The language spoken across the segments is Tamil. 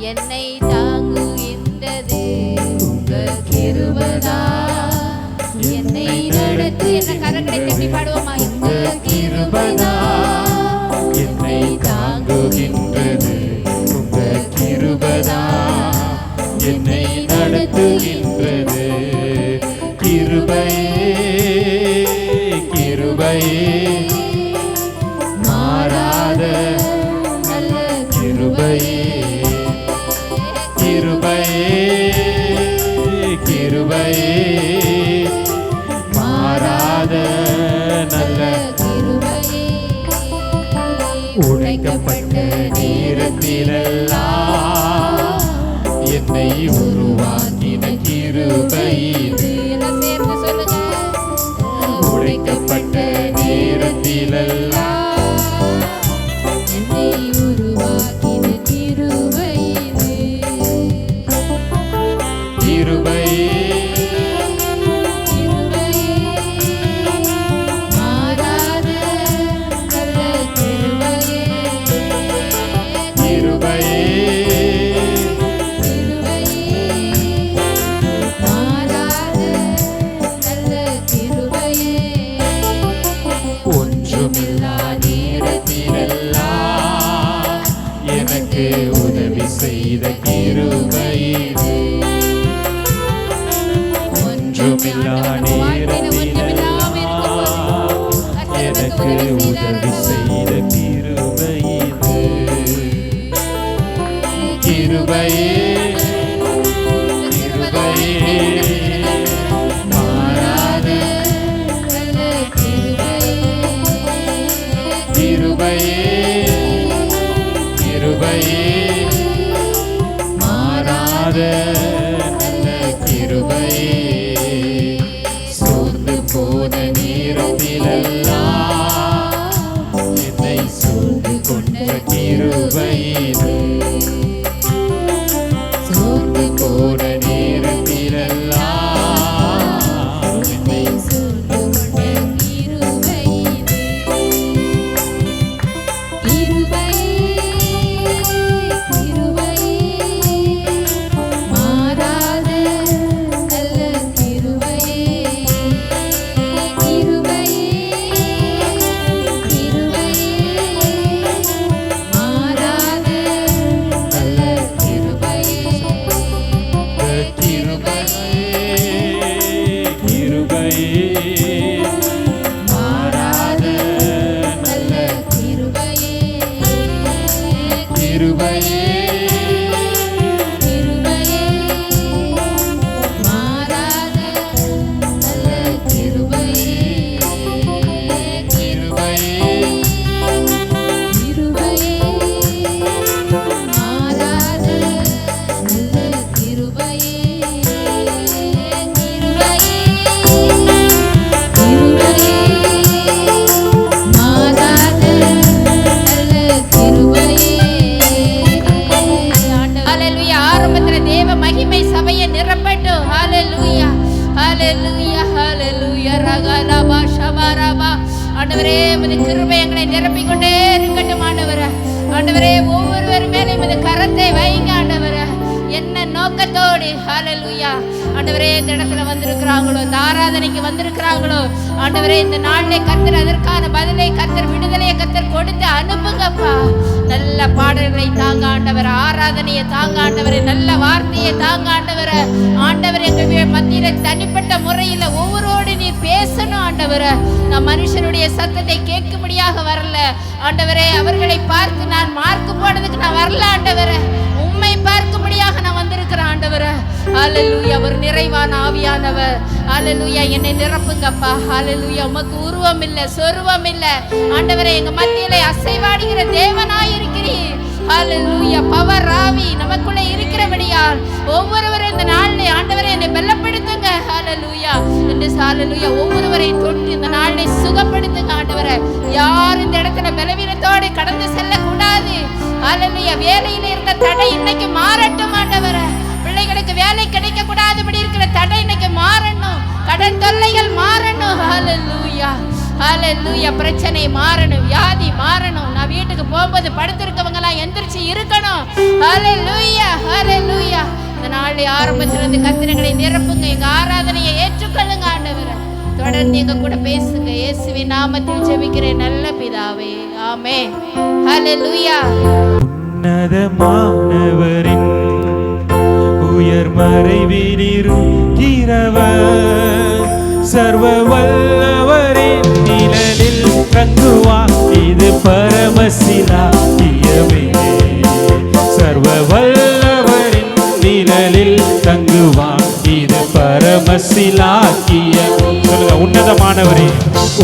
என்னை தாங்குகின்றது உங்க கிருபைதா. என்னை நடத்து என்ன கரங்களை தட்டி பாடுவோமா? உங்க கிருபைதா என்னை தாங்குகின்றது உங்க கிருபைதா. என்னை நடத்துகின்றது கிருபையே கிருபையே மாறாத நல்ல கிருபையே கிருபையே கிருபையே மாறாத நல்ல கிருபையே. உடைக்கப்பட்ட நேரத்திலெல்லாம் என்னை உருவாக்கின கிருபை இது. எல்லாம் சேர்ந்து சொல்லுங்க. உடைக்கப்பட்ட நேரத்திலெல்லாம் என்னை உருவாக்கின கிருபை இது. கிருபையே கிருபையே மாறாத நல்ல கிருபையே. கிருபையே கிருபையே மாறாத நல்ல கிருபையே. ஒன்றுமில்லா நேரத்திலெல்லாம் எனக்கு உதவி செய்த கிருபை இது. ஒன்றுமில்லா நேரத்திலெல்லாம் எனக்கு உதவி செய்த கிருபை இது. கிருபையே கிருபையே மாறாத நல்ல கிருபையே. கிருபையே கிருபையே மாறாத நல்ல கிருபையே. சோர்ந்து போன நேரத்திலெல்லாம் என்னை சூழ்ந்து கொண்ட கிருபை இது. சோர்ந்து போன நேரத்திலெல்லாம் என்னை சூழ்ந்து கொண்ட கிருபை இது. கிருபையே கிருபையே மாறாத நல்ல கிருபையே. கிருபையே கிருபையே மாறாத நல்ல கிருபையே. கிருபையே மாறாத நல்ல கிருபையே. கிருபையே கிருபையே மாறாத நல்ல கிருபையே. கிருபையே கிருபையே மாறாத நல்ல கிருபையே. கிருபையே மாறாத நல்ல கிருபையே. ஹல்லேலூயா. ஆரம்பத்துல தேவ மகிமை சபையை நிரப்பட்டும். ஹல்லேலூயா ஹல்லேலூயா ஹல்லேலூயா. ரகலபா ஷபரபா. ஆண்டவரே உமது கிருபை எங்களை நிரப்பிக் கொண்டே இருக்கட்டும் ஆண்டவரே. ஆண்டவரே ஒவ்வொருவர் மேலும் உமது கரத்தை வைங்க ஆண்டவரே. என்ன நோக்கத்தோடு ஹல்லேலூயா ஆண்டவரே இந்த இடத்துல வந்திருக்கிறாங்களோ, இந்த ஆராதனைக்கு வந்திருக்கிறாங்களோ ஆண்டவரே, இந்த நாளிலே கர்த்தர் அதற்கான பதிலை கர்த்தர் விடுதலையை கர்த்தர் கொடுத்து அனுப்புங்கப்பா. நல்ல பாடல்களை தாங்க ஆண்டவர், ஆராதனையை தாங்க ஆண்டவரே, நல்ல வார்த்தையை தாங்க ஆண்டவரே. ஆண்டவர் எங்கள் மத்தியில தனிப்பட்ட முறையில் ஒவ்வொருவோடு நீர் பேசணும் ஆண்டவரே. நான் மனுஷனுடைய சத்தத்தை கேட்கும்படியாக வரல ஆண்டவரே. அவர்களை பார்த்து நான் மார்க்கு போடுறதுக்கு நான் வரல ஆண்டவரே. உம்மை பார்க்கும்படியாக நான் வந்திருக்கிறேன் ஆண்டவரே. ஹல்லேலூயா. ஒரு நிறைவான ஆவியானவர் ஹல்லேலூயா என்னை நிரப்புங்கப்பா. ஹல்லேலூயா. உமக்கு உருவம் இல்லை, சொருவம் இல்லை ஆண்டவரே. எங்க மத்தியிலே அசைவாடுகிற தேவனாய் இருக்கிறீர். ஹல்லேலூயா. பவர் ஆவி நமக்குள்ளே இருக்கிறபடியால் ஒவ்வொருவரும் இந்த நாளிலே ஆண்டவரே என்னை பலப்படுத்துங்க. ஹல்லேலூயா என்று ஹல்லேலூயா ஒவ்வொருவரையும் தொட்டு இந்த நாளிலே சுகப்படுத்துங்க ஆண்டவரே. யார் இந்த இடத்துல பலவீனத்தோடு கடந்து செல்லக்கூடாது. ஹல்லேலூயா. வேலையில இருந்த தடை இன்னைக்கு மாறட்டும் ஆண்டவரே. பிள்ளைகளுக்கு வேலை கிடைக்க கூடாதுபடி இருக்கிற தடை இன்னைக்கு மாறணும். கடன் தொல்லைகள் மாறணும். ஹல்லேலூயா ஹalleluya. பிரச்சனை மாறணும், வியாதி மாறணும். நான் வீட்டுக்கு போகும்போது படுத்திருக்கவங்க எல்லாம் எந்திரிச்சு இருக்கணும். ஹalleluya, ஹalleluya. இந்த நாள் ஆரம்பத்திலிருந்து கர்த்தரை நிரப்புங்க. எங்க ஆராதனையை ஏற்றுக்கொள்ளுங்க ஆண்டவரே. தொடர்ந்து எங்க கூட பேசுங்க. இயேசுவின் நாமத்தில் ஜெபிக்கிறேன் நல்ல பிதாவே, ஆமென். ஹalleluya. உன்னதமானவரின் உயர் மறைவில் இருக்கிறவர், சர்வ வல்லவரின் நிழலில் தங்குவார். இது பரமசிலாக்கியமே. சர்வ வல்லவரின் நிழலில் தங்குவார். இது பரமசிலாக்கியம். சொல்லுங்க, உன்னதமானவரே,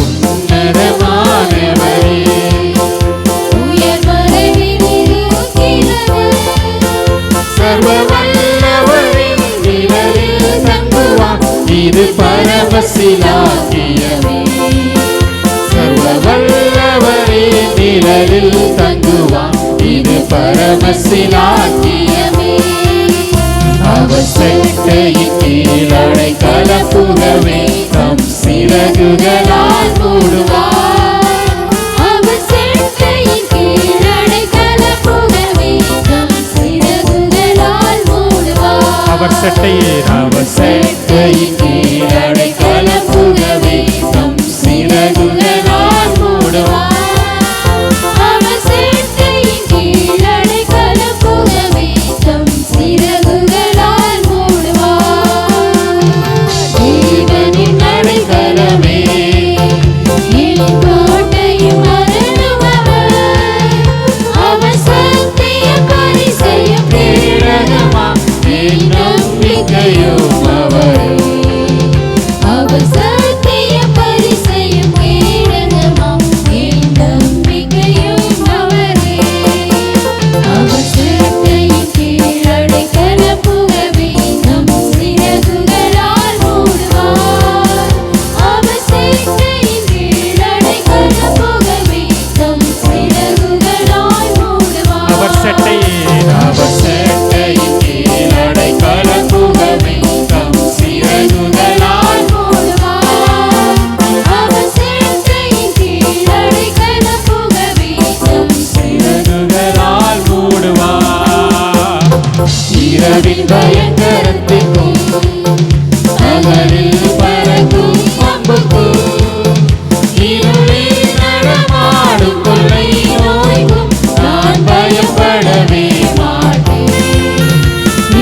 உன்னதமானவரே, சர்வ வல்லவரின் நிழலில் தங்குவார். இது பரமசிலாக்கியமே. சர்வ வல்லவரின் நிழலில் தங்குவார். இது பரமசிலாக்கியமே. அவர் செட்டையின் கீழ் அடைக்கலப்புகவே தம் சிறகுகளால் மூடுவார். அவர் செட்டையின் கீழ் அடைக்கலப்புகவே தம் சிறகுகளால் மூடுவார். அவர் செட்டையின் கீழ் அடைக்கலப்புகவே தம் சிறகுகளால் மூடுவார். இரவின் பயங்கரத்திற்கும் பகலில் பறக்கும் அம்புக்கும் இருளில் நடமாடும் கொள்ளை நோய்க்கும் நான் பயப்படவே மாட்டேன்.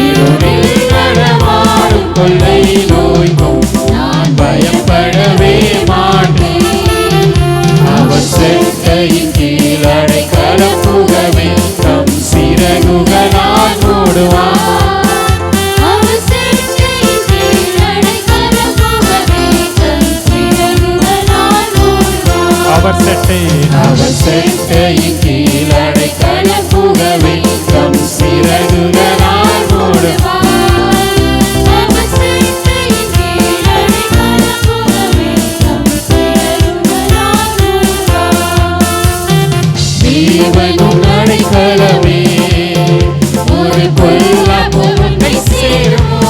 இருளில் நடமாடும் கொள்ளை நோய்க்கும் நான் பயப்படவே மாட்டேன். அவர் செட்டையின் கீழ் அடைக்கலப்புகவே தம் சிறகுகளால் மூடுவார். அவர் செட்டையின் கீழ் அடைக்கலப்புகவே தம் சிறகுகளால் மூடுவார். தேவனும் அடைக்கலமே, ஒரு பொல்லாப்பு உன்னை சேருமோ?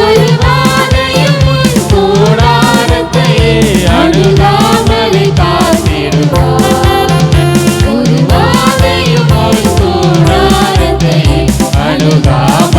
ஒரு வாதையும் உன் கூடாரத்தையே அணுகாமலே காத்திடுவார். ஒரு வாதையும் உன் கூடாரத்தையே அணுகாமலே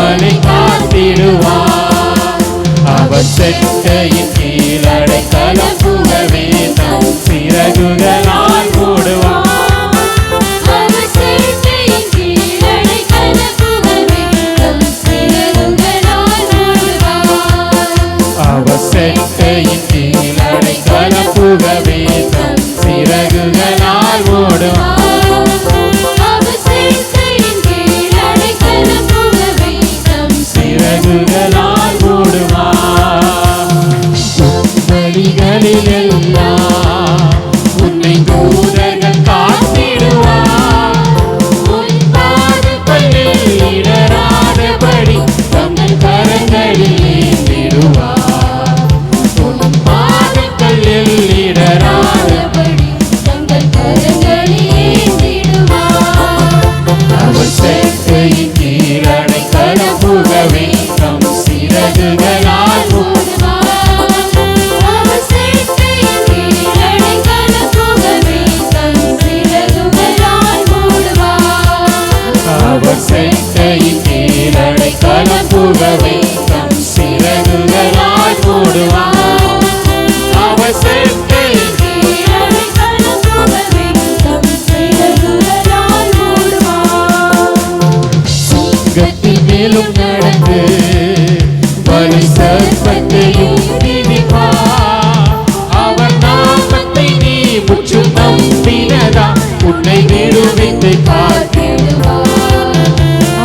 என்னை காத்திடுவார்.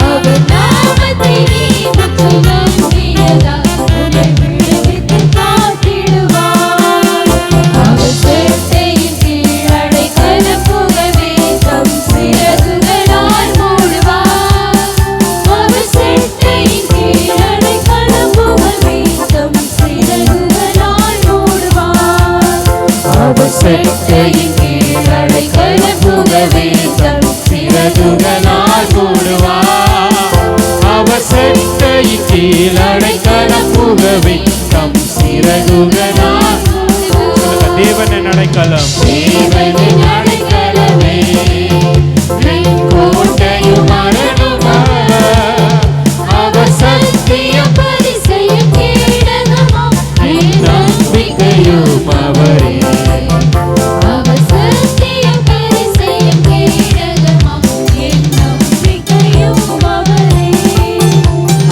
அவர் நாமத்தை நீ முற்றிலும் நீயதால் உன்னை விடுவித்து காத்திடுவார். அவர் செட்டையின் கீழ் அடைக்கலம் புகவே தம் சிறகுகளால் மூடுவார். அவர் செட்டையின் கீழ் அடைக்கலம் புகவே தம் சிறகுகளால் மூடுவார். அவர் செட்டையின் கீழ் அடைக்கலம் புகவே தம் சிறகுகளால் மூடுவார். அவர் செட்டையின் கீழ் அடைக்கலம் புகவே தம் சிறகுகளால் தேவனின் அடைக்கலம். தேவனின் அடைக்கலமே என் கோட்டையும் அரணாம். அவர் சத்தியம் பரிசையும் கேடகமாம் என் நம்பிக்கையும் அவரே. அவர் சத்தியம் பரிசையும் கேடகமாம் என் நம்பிக்கையும் அவரே.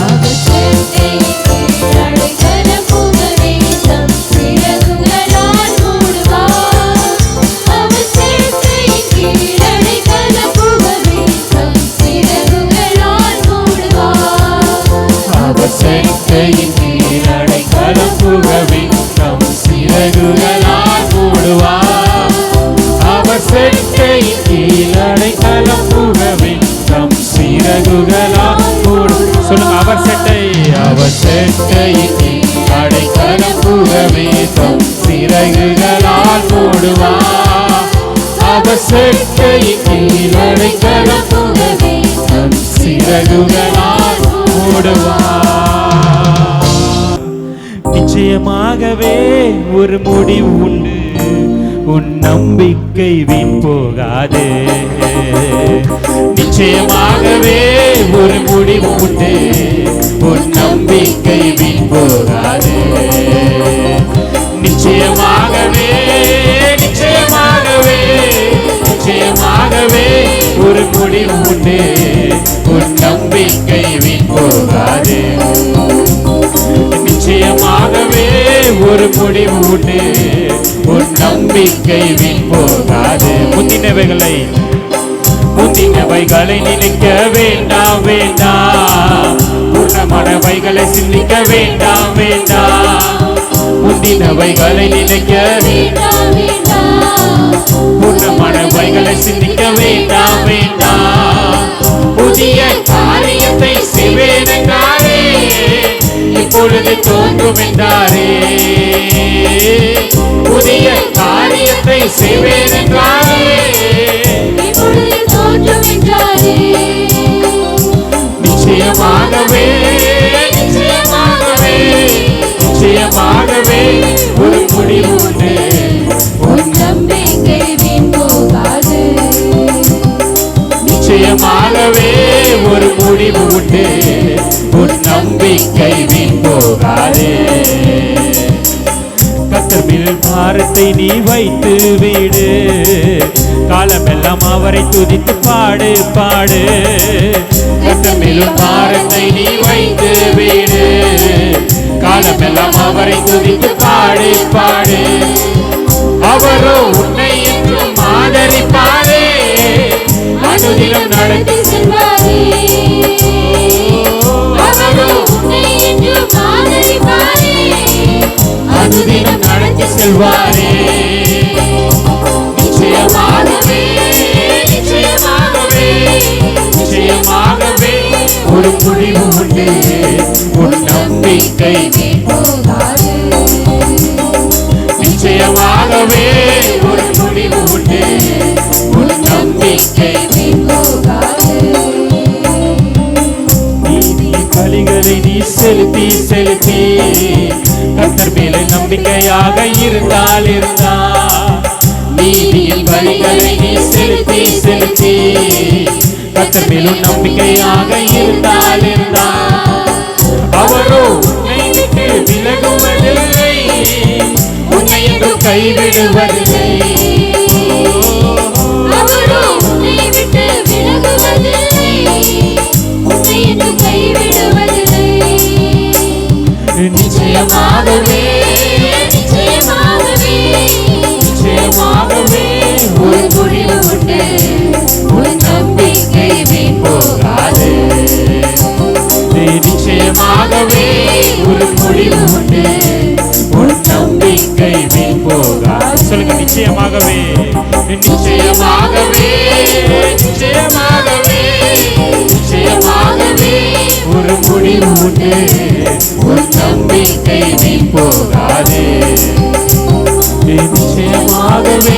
அவர் செட்டையின் கீழ் அடைக்கலம் புகவே தம் சிறகுகளால் மூடுவார். அவர் செட்டையின் கீழ் அடைக்கலம் புகவே தம் சிறகுகளால் மூடுவார். அவர் செட்டையின் கீழ் அடைக்கலம் புகவே தம் சிறகுகளால் மூடுவார். அவர் செட்டையின் கீழ் அடைக்கலம் புகவே தம் சிறகுகளால் மூடுவார். சொல்லுங்க, அவர் செட்டையின் கீழ் அடைக்கலம் புகவே தம் சிறகுகளால் மூடுவார். அவர் செட்டையின் கீழ் அடைக்கலம் புகவே தம் சிறகுகளால் மூடுவார். நிச்சயமாகவே ஒரு முடிவு உண்டு, உன் நம்பிக்கை வீண் போகாது. நிச்சயமாகவே ஒரு முடிவு உண்டு, உன் நம்பிக்கை வீண் போகாது. நிச்சயமாகவே நிச்சயமாகவே நிச்சயமாகவே ஒரு முடிவு உண்டு, உன் நம்பிக்கை வீண் போகாது. நிச்சயமாகவே ஒரு முடிவு உண்டு, உன் நம்பிக்கை வீண் போகாது. முந்தினவைகளை நினைக்க வேண்டாம் வேண்டாம், பூர்ணமானவைகளை சிந்திக்க வேண்டாம் வேண்டாம். முந்தினவைகளை நினைக்க வேண்டாம் வேண்டாம், பூர்ணமானவைகளை சிந்திக்க வேண்டாம் வேண்டாம். புதிய காரியத்தை செய்வேன் என்றாரே, இப்பொழுது தோன்றும் என்றாரே. புதிய காரியத்தை செய்வேன் என்றாரே, இப்பொழுது தோன்றும் என்றாரே. நிச்சயமாகவே நிச்சயமாகவே நிச்சயமாகவே ஒரு முடிவு உண்டு, உன் நம்பிக்கை வீண் போகாது. நிச்சயமாகவே ஒரு முடிவு உண்டு, உன் நம்பிக்கை வீண் போகாது. கர்த்தர் மேல் பாரத்தை நீ வைத்து விடு, காலமெல்லாம் அவரை துதித்து பாடு பாடு. கர்த்தர் மேல் பாரத்தை நீ வைத்து விடு, காலமெல்லாம் அவரை துதித்து பாடு பாடு. அவரோ உன்னை என்றும் ஆதரிப்பாரே, அனுதினம் நடத்தி செல்வாரே. அவரோ உன்னை என்றும் ஆதரிப்பாரே, அனுதினம் நடத்தி செல்வாரே. நிச்சயமாகவே நிச்சயமாகவே நிச்சயமாகவே ஒரு முடிவு உண்டு, உன் நம்பிக்கை வீண் போகாது. நிச்சயமாகவே ஒரு முடிவு உண்டு, உன் நம்பிக்கை வீண் போகாது. நீதி பலிகளை நீ செலுத்தி செலுத்தி கர்த்தர் மேலே நம்பிக்கையாக இருந்தால் நீதியின் பலிகளை நீ செலுத்தி செலுத்தி கர்த்தர் மேலும் நம்பிக்கையாக இருந்தால் அவரோ உன்னை விட்டு விலகுவதில்லை, உன்னை என்றும் கைவிடுவதில்லை. அவரோ உன்னை விட்டு விலகுவதில்லை, உன்னை என்றும் கைவிடுவதில்லை. நிச்சயமாகவே நிச்சயமாகவே நிச்சயமாகவே ஒரு முடிவு உண்டு, உன் நிச்சயமாகவே நிச்சயமாகவே நிச்சயமாகவே நிச்சயமாகவே ஒரு முடிவு உண்டு, உன் நம்பிக்கை நீ போகாதே. நிச்சயமாகவே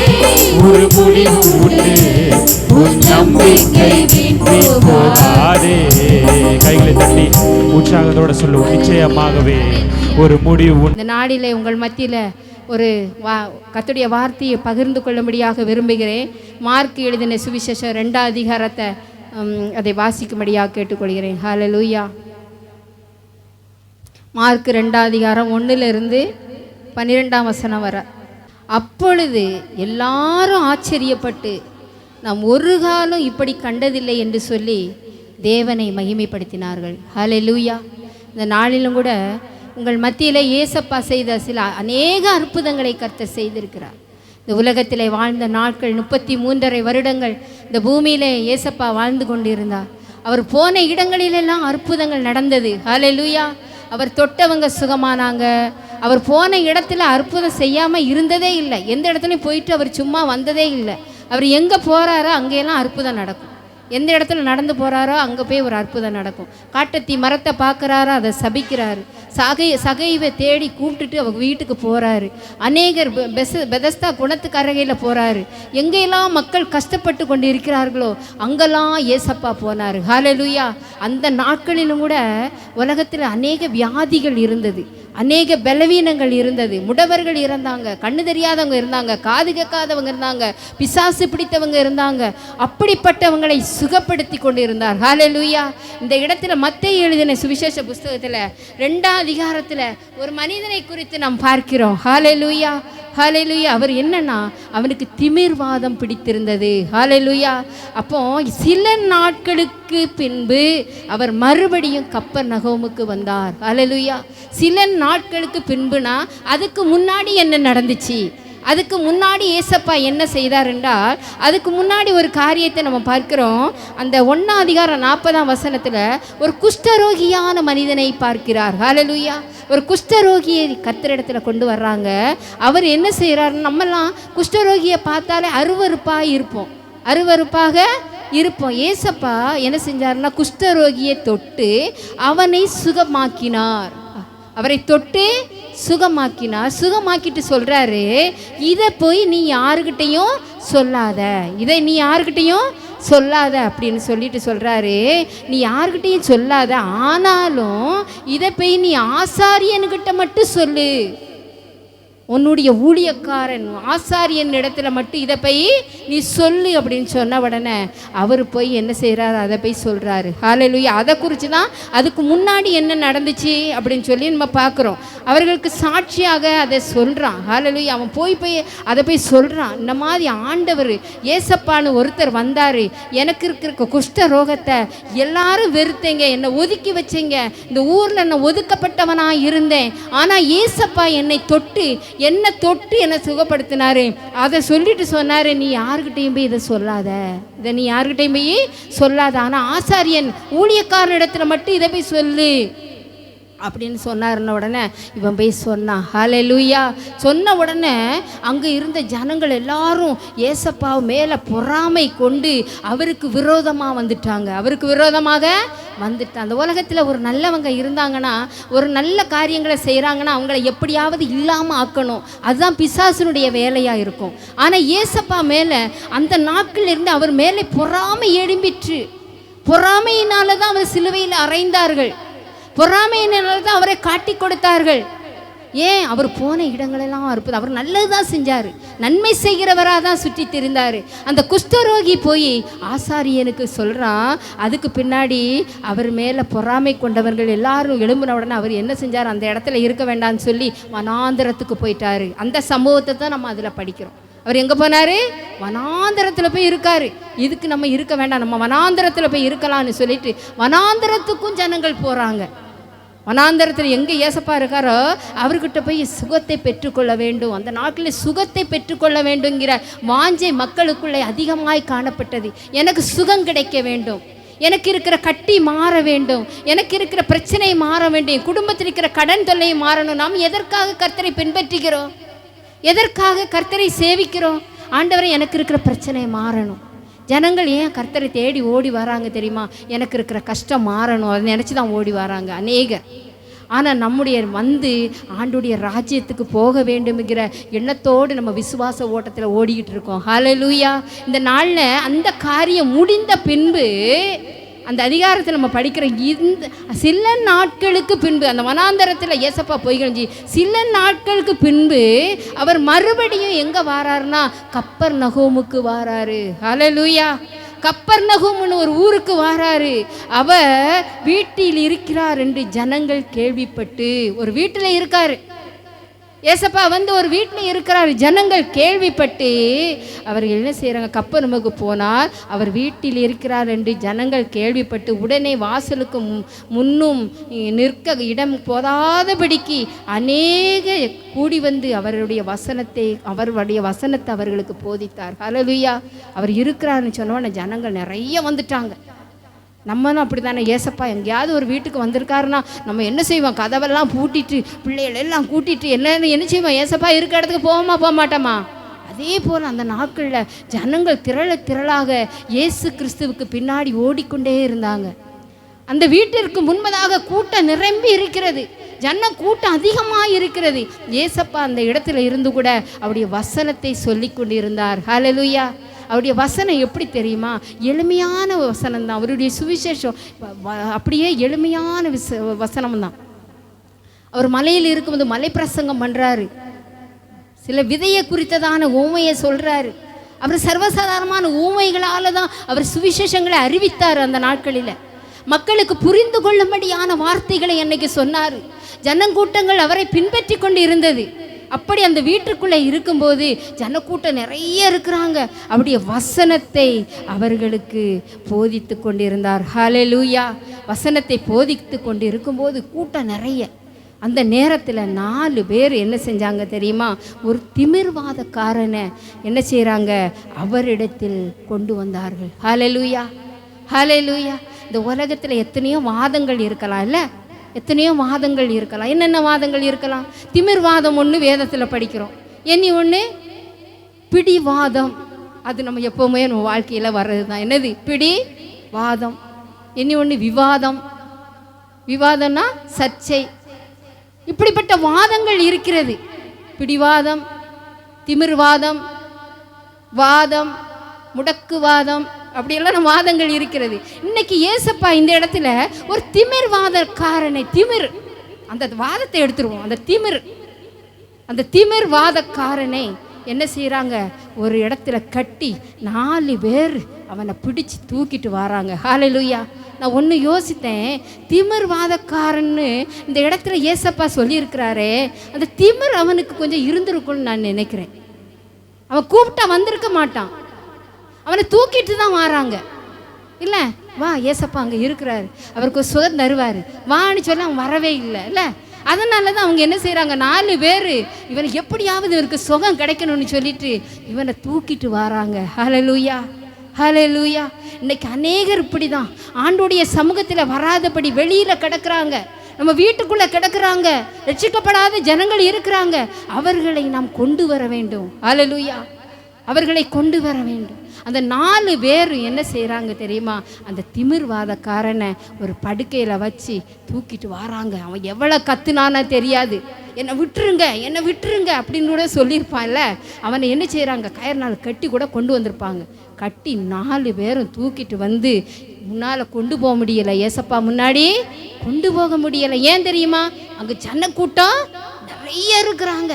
ஒரு முடிவு உண்டு, உன் நம்பிக்கை நீ போகாதே. கைகளை தட்டி உற்சாகத்தோட சொல்லுவோம், நிச்சயமாகவே ஒரு முடிவு உண்டு. இந்த நாளிலே உங்கள் மத்தியில் ஒரு கர்த்தருடைய வார்த்தையை பகிர்ந்து கொள்ளும்படியாக விரும்புகிறேன். மார்க் எழுதின சுவிசேஷம் 2ஆம் அதிகாரத்தை அதை வாசிக்கும்படியாக கேட்டுக்கொள்கிறேன். ஹல்லேலூயா. மார்க் 2ஆம் அதிகாரம் 1 - 12 வர. அப்பொழுது எல்லாரும் ஆச்சரியப்பட்டு நாம் ஒரு காலம் இப்படி கண்டதில்லை என்று சொல்லி தேவனை மகிமைப்படுத்தினார்கள். ஹல்லேலூயா. இந்த நாளிலும் கூட உங்கள் மத்தியில் ஏசப்பா செய்த சில அநேக அற்புதங்களை கர்த்தர் செய்திருக்கிறார். இந்த உலகத்திலே வாழ்ந்த நாட்கள் 33.5 வருடங்கள் இந்த பூமியிலே ஏசப்பா வாழ்ந்து கொண்டிருந்தார். அவர் போன இடங்களிலெல்லாம் அற்புதங்கள் நடந்தது. ஹல்லேலூயா. அவர் தொட்டவங்க சுகமானாங்க. அவர் போன இடத்துல அற்புதம் செய்யாமல் இருந்ததே இல்லை. எந்த இடத்துலையும் போயிட்டு அவர் சும்மா வந்ததே இல்லை. அவர் எங்கே போகிறாரோ அங்கேயெல்லாம் அற்புதம் நடக்கும். எந்த இடத்துல நடந்து போகிறாரோ அங்கே போய் ஒரு அற்புதம் நடக்கும். காட்டத்தி மரத்தை பார்க்குறாரோ அதை சபிக்கிறாரு. சகைவை தேடி கூப்பிட்டுட்டு அவங்க வீட்டுக்கு போகிறாரு. அநேகர் பெதஸ்தா குணத்துக்கரையில் போகிறாரு. எங்கெல்லாம் மக்கள் கஷ்டப்பட்டு கொண்டு இருக்கிறார்களோ அங்கெல்லாம் ஏசப்பா போனார். ஹல்லேலூயா. அந்த நாட்களிலும் கூட உலகத்தில் அநேக வியாதிகள் இருந்தது, அநேக பலவீனங்கள் இருந்தது. முடவர்கள் இருந்தாங்க, கண்ணு தெரியாதவங்க இருந்தாங்க, காது கேட்காதவங்க இருந்தாங்க, பிசாசு பிடித்தவங்க இருந்தாங்க. அப்படிப்பட்டவங்களை சுகப்படுத்தி கொண்டு இருந்தார். ஹல்லேலூயா. இந்த இடத்துல மத்தேயு எழுதின சுவிசேஷ புஸ்தகத்தில் 2ஆம் அதிகாரத்தில் ஒரு மனிதனை குறித்து நாம் பார்க்கிறோம். ஹல்லேலூயா. ஹல்லேலூயா. அவர் என்னன்னா, அவனுக்கு திமிர்வாதம் பிடித்திருந்தது. ஹல்லேலூயா. அப்போ சில நாட்களுக்கு பின்பு அவர் மறுபடியும் கப்பர்நகோமுக்கு வந்தார். ஹல்லேலூயா. சில நாட்களுக்கு பின்புனா அதுக்கு முன்னாடி என்ன நடந்துச்சு, அதுக்கு முன்னாடி ஏசப்பா என்ன செய்தார் என்றால், அதுக்கு முன்னாடி ஒரு காரியத்தை நம்ம பார்க்கிறோம். அந்த 1ஆம் அதிகாரம் 40ஆம் வசனத்தில் ஒரு குஷ்டரோகியான மனிதனை பார்க்கிறார். ஹல்லேலூயா. ஒரு குஷ்டரோகியை கர்த்தரிடத்துல கொண்டு வர்றாங்க. அவர் என்ன செய்கிறாருன்னு, நம்மெல்லாம் குஷ்டரோகியை பார்த்தாலே அருவருப்பாக இருப்போம். ஏசப்பா என்ன செஞ்சாருன்னா, குஷ்டரோகியை தொட்டு அவனை சுகமாக்கினார். அவரை தொட்டு சுகமாக்கிட்டு சொல்கிறாரு, இதை போய் நீ யாருக்கிட்டையும் சொல்லாத அப்படின்னு சொல்லிட்டு சொல்கிறாரு. நீ யாருக்கிட்டையும் சொல்லாத, ஆனாலும் இதை போய் நீ ஆசாரியன்கிட்ட மட்டும் சொல்லு. உன்னுடைய ஊழியக்காரன் ஆசாரியன் இடத்துல மட்டும் இதை போய் நீ சொல்லு அப்படின்னு சொன்ன உடனே அவர் போய் என்ன செய்கிறாரு, அதை போய் சொல்கிறாரு. ஹல்லேலூயா. அதை குறித்து தான் அதுக்கு முன்னாடி என்ன நடந்துச்சு அப்படின்னு சொல்லி நம்ம பார்க்குறோம். அவர்களுக்கு சாட்சியாக அதை சொல்கிறான். ஹல்லேலூயா. அவன் போய் அதை போய் சொல்கிறான். இந்த மாதிரி ஆண்டவர் ஏசப்பான்னு ஒருத்தர் வந்தார், எனக்கு இருக்கிற குஷ்ட ரோகத்தை எல்லாரும் வெறுத்தேங்க, என்னை ஒதுக்கி வச்சேங்க, இந்த ஊரில் நான் ஒதுக்கப்பட்டவனாக இருந்தேன், ஆனால் ஏசப்பா என்னை தொட்டு என்னை சுகப்படுத்தினாரு. அதை சொல்லிட்டு சொன்னாரு, நீ யாருக்கிட்டையும் போய் இதை சொல்லாத, ஆனால் ஆசாரியன் ஊழியக்காரன் இடத்துல மட்டும் இதை போய் சொல்லு அப்படின்னு சொன்னார்ன உடனே இவன் போய் சொன்னான். ஹல்லேலூயா. சொன்ன உடனே அங்கே இருந்த ஜனங்கள் எல்லாரும் ஏசப்பா மேலே பொறாமை கொண்டு அவருக்கு விரோதமாக வந்துட்டாங்க. அந்த உலகத்தில் ஒரு நல்லவங்க இருந்தாங்கன்னா, ஒரு நல்ல காரியங்களை செய்கிறாங்கன்னா அவங்கள எப்படியாவது இல்லாமல் ஆக்கணும். அதுதான் பிசாசுனுடைய வேலையாக இருக்கும். ஆனால் ஏசப்பா மேலே அந்த நாட்கள் இருந்து அவர் மேலே பொறாமை எழும்பிற்று. பொறாமையினால தான் அவர் சிலுவையில் அறைந்தார்கள். பொறாமையினால தான் அவரை காட்டி கொடுத்தார்கள். ஏன்? அவர் போன இடங்களெல்லாம் அற்புதம். அவர் நல்லது தான் செஞ்சார், நன்மை செய்கிறவராக தான் சுற்றி திரிந்தார். அந்த குஷ்டரோகி போய் ஆசாரியனுக்கு சொல்கிறான். அதுக்கு பின்னாடி அவர் மேலே பொறாமை கொண்டவர்கள் எல்லாரும் எழும்பின உடனே அவர் என்ன செஞ்சார், அந்த இடத்துல இருக்க வேண்டாம்னு சொல்லி வனாந்திரத்துக்கு போயிட்டார். அந்த சம்பவத்தை தான் நம்ம அதில் படிக்கிறோம். அவர் எங்கே போனார்? வனாந்திரத்தில் போய் இருக்கார். இதுக்கு நம்ம இருக்க வேண்டாம், நம்ம வனாந்திரத்தில் போய் இருக்கலாம்னு சொல்லிட்டு வனாந்திரத்துக்கும் ஜனங்கள் போகிறாங்க. வனாந்திரத்தில் எங்கே ஏசப்பா இருக்காரோ அவர்கிட்ட போய் சுகத்தை பெற்றுக்கொள்ள வேண்டும், அந்த நாட்டில் சுகத்தை பெற்றுக்கொள்ள வேண்டுங்கிற வாஞ்சை மக்களுக்குள்ளே அதிகமாய் காணப்பட்டது. எனக்கு சுகம் கிடைக்க வேண்டும், எனக்கு இருக்கிற கட்டி மாற வேண்டும், எனக்கு இருக்கிற பிரச்சனை மாற வேண்டும், என் குடும்பத்தில் இருக்கிற கடன் தொல்லை மாறணும். நாம் எதற்காக கர்த்தரை பின்பற்றுகிறோம்? எதற்காக கர்த்தரை சேவிக்கிறோம்? ஆண்டவரை, எனக்கு இருக்கிற பிரச்சனை மாறணும். ஜனங்கள் ஏன் கர்த்தரை தேடி ஓடி வராங்க தெரியுமா? எனக்கு இருக்கிற கஷ்டம் மாறணும், அதை நினச்சி தான் ஓடி வராங்க அநேகர். ஆனால் நம்முடைய ஆண்டுடைய ராஜ்யத்துக்கு போக வேண்டும்ங்கிற எண்ணத்தோடு நம்ம விசுவாச ஓட்டத்தில் ஓடிக்கிட்டு இருக்கோம். ஹல்லேலூயா. இந்த நாளில் அந்த காரியம் முடிந்த பின்பு, அந்த அதிகாரத்தில் நம்ம படிக்கிற இந்த சில நாட்களுக்கு பின்பு, அந்த வனாந்தரத்தில் ஏசப்பா போய் கழிஞ்சி சில நாட்களுக்கு பின்பு அவர் மறுபடியும் எங்கே வாராருன்னா கப்பர்நகூமுக்கு வாராரு. ஹல்லேலூயா. கப்பர்நகூம்னு ஒரு ஊருக்கு வாராரு. அவர் வீட்டில் இருக்கிறார் என்று ஜனங்கள் கேள்விப்பட்டு, ஒரு வீட்டில் இருக்காரு ஏசப்பா, ஒரு வீட்டில் இருக்கிறார். ஜனங்கள் கேள்விப்பட்டு அவர்கள் என்ன செய்கிறாங்க? கப்பர்நகூமுக்கு போனார். அவர் வீட்டில் இருக்கிறார் என்று ஜனங்கள் கேள்விப்பட்டு உடனே வாசலுக்கு முன்னும் நிற்க இடம் போதாதபடிக்கு அநேக கூடி வந்து அவருடைய வசனத்தை அவர்களுக்கு போதித்தார். ஹல்லேலூயா. அவர் இருக்கிறாருன்னு சொன்னோன்னே ஜனங்கள் நிறைய வந்துட்டாங்க. நம்மளும் அப்படி தானே, ஏசப்பா எங்கேயாவது ஒரு வீட்டுக்கு வந்திருக்காருன்னா நம்ம என்ன செய்வோம்? கதவெல்லாம் பூட்டிட்டு பிள்ளைகள் எல்லாம் கூட்டிட்டு என்ன செய்வோம்? ஏசப்பா இருக்க இடத்துக்கு போக மாட்டோமா? அதே போல் அந்த நாட்களில் ஜனங்கள் திரளாக இயேசு கிறிஸ்துவுக்கு பின்னாடி ஓடிக்கொண்டே இருந்தாங்க. அந்த வீட்டிற்கு முன்பதாக கூட்டம் நிரம்பி இருக்கிறது, கூட்டம் அதிகமாக இருக்கிறது. ஏசப்பா அந்த இடத்துல இருந்து கூட அவருடைய வசனத்தை சொல்லி கொண்டு இருந்தார். ஹல்லேலூயா. அவருடைய வசனம் எப்படி தெரியுமா? எளிமையான வசனம் தான். அவருடைய சுவிசேஷம் அப்படியே எளிமையான வசனம் தான். அவர் மலையில் இருக்கும்போது மலை பிரசங்கம் பண்ணுறாரு. சில விதையை குறித்ததான ஊமையை சொல்கிறாரு. அவர் சர்வசாதாரணமான ஊமைகளால் தான் அவர் சுவிசேஷங்களை அறிவித்தார். அந்த நாட்களில் மக்களுக்கு புரிந்து கொள்ளும்படியான வார்த்தைகளை அன்னைக்கு சொன்னார். ஜனக்கூட்டங்கள் அவரை பின்பற்றி கொண்டு இருந்தது. அப்படி அந்த வீட்டுக்குள்ளே இருக்கும்போது ஜனக்கூட்டம் நிறைய இருக்கிறாங்க. அவருடைய வசனத்தை அவர்களுக்கு போதித்து கொண்டிருந்தார். ஹல்லேலூயா. வசனத்தை போதித்து கொண்டு இருக்கும்போது கூட்டம் நிறைய. அந்த நேரத்தில் 4 பேர் என்ன செஞ்சாங்க தெரியுமா? ஒரு திமிர்வாதக்காரனை என்ன செய்கிறாங்க? அவரிடத்தில் கொண்டு வந்தார்கள். ஹல்லேலூயா. ஹல்லேலூயா. இந்த உலகத்தில் எத்தனையோ வாதங்கள் இருக்கலாம், இல்லை? எத்தனையோ வாதங்கள் இருக்கலாம். என்னென்ன வாதங்கள் இருக்கலாம்? திமிர்வாதம் ஒன்று வேதத்தில் படிக்கிறோம். இனி ஒன்று பிடிவாதம். அது நம்ம எப்போவுமே நம்ம வாழ்க்கையில் வர்றது தான். என்னது? பிடிவாதம். இனி ஒன்று விவாதம். விவாதம்னா சர்ச்சை. இப்படிப்பட்ட வாதங்கள் இருக்கிறது. பிடிவாதம், திமிர்வாதம், வாதம், முடக்குவாதம், அப்படியெல்லாம் வாதங்கள் இருக்கிறது. இன்னைக்கு ஏசப்பா இந்த இடத்துல ஒரு திமிர்வாதக்காரனை, அந்த வாதத்தை எடுத்துருவோம். அந்த திமிர்வாதக்காரனை என்ன செய்கிறாங்க? ஒரு இடத்துல கட்டி 4 பேர் அவனை பிடிச்சு தூக்கிட்டு வராங்க. ஹல்லேலூயா. நான் ஒன்று யோசித்தேன். திமிர்வாதக்காரன்னு இந்த இடத்துல ஏசப்பா சொல்லியிருக்கிறாரே, அந்த திமிர் அவனுக்கு கொஞ்சம் இருந்திருக்கும்னு நான் நினைக்கிறேன். அவன் கூப்பிட்டா வந்திருக்க மாட்டான். அவனை தூக்கிட்டு தான் வராங்க. இல்லை, வா ஏசப்பா அங்கே இருக்கிறாரு, அவருக்கு ஒரு சுகம் தருவார், வான்னு சொல்லி அவன் வரவே இல்லை. இல்லை, அதனால தான் அவங்க என்ன செய்கிறாங்க? 4 பேர் இவனுக்கு எப்படியாவது இவருக்கு சுகம் கிடைக்கணும்னு சொல்லிட்டு இவனை தூக்கிட்டு வராங்க. ஹல்லேலூயா. ஹல்லேலூயா. இன்னைக்கு அநேகர் இப்படி தான் ஆண்டுடைய சமூகத்தில் வராதபடி வெளியில் கிடக்கிறாங்க. நம்ம வீட்டுக்குள்ளே கிடக்கிறாங்க. ரட்சிக்கப்படாத ஜனங்கள் இருக்கிறாங்க. அவர்களை நாம் கொண்டு வர வேண்டும். ஹல்லேலூயா. அவர்களை கொண்டு வர வேண்டும். அந்த 4 பேர் என்ன செய்கிறாங்க தெரியுமா? அந்த திமிர்வாதக்காரனை ஒரு படுக்கையில் வச்சு தூக்கிட்டு வராங்க. அவன் எவ்வளோ கத்துனானா தெரியாது. என்னை விட்டுருங்க அப்படின்னு கூட சொல்லியிருப்பான்ல. அவனை என்ன செய்கிறாங்க? கயிறுநாள் கட்டி கூட கொண்டு வந்திருப்பாங்க. கட்டி 4 பேரும் தூக்கிட்டு வந்து முன்னால் கொண்டு போக முடியலை. ஏசப்பா முன்னாடி கொண்டு போக முடியலை. ஏன் தெரியுமா? அங்கே ஜனக்கூட்டம் நிறைய இருக்கிறாங்க.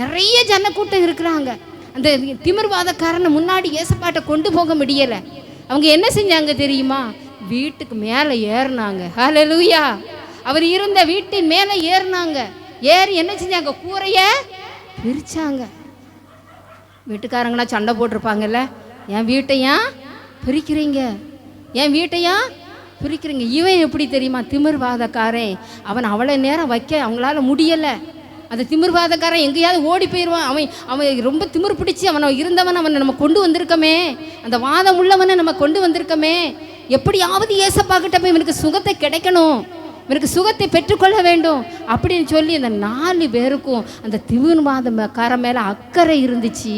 நிறைய ஜனக்கூட்டம் இருக்கிறாங்க. அந்த திமிர்வாதக்காரனை முன்னாடி ஏசப்பாட்ட கொண்டு போக முடியலை. அவங்க என்ன செஞ்சாங்க தெரியுமா? வீட்டுக்கு மேலே ஏறினாங்க. ஹல்லேலூயா. அவர் இருந்த வீட்டின் மேலே ஏறினாங்க. ஏறி என்ன செஞ்சாங்க? கூரையை பிரிச்சாங்க. வீட்டுக்காரங்கன்னா சண்டை போட்டிருப்பாங்கல்ல, என் வீட்டையா பிரிக்கிறீங்க, என் வீட்டையா பிரிக்கிறீங்க. இவன் எப்படி தெரியுமா? திமிர்வாதக்காரன். அவன் அவ்வளோ நேரம் வைக்க அவங்களால முடியலை. அந்த திமிர்வாதக்காரன் எங்கேயாவது ஓடி போயிடுவான். அவன் ரொம்ப திமிர் பிடிச்சி அவனை நம்ம கொண்டு வந்திருக்கமே, அந்த வாதம் உள்ளவனை நம்ம கொண்டு வந்திருக்கமே, எப்படியாவது ஏசப்பாக்கிட்ட போய் இவனுக்கு சுகத்தை கிடைக்கணும், இவனுக்கு சுகத்தை பெற்றுக்கொள்ள வேண்டும் அப்படின்னு சொல்லி அந்த 4 பேருக்கும் அந்த திமிர்வாதக்கார மேலே அக்கறை இருந்துச்சு.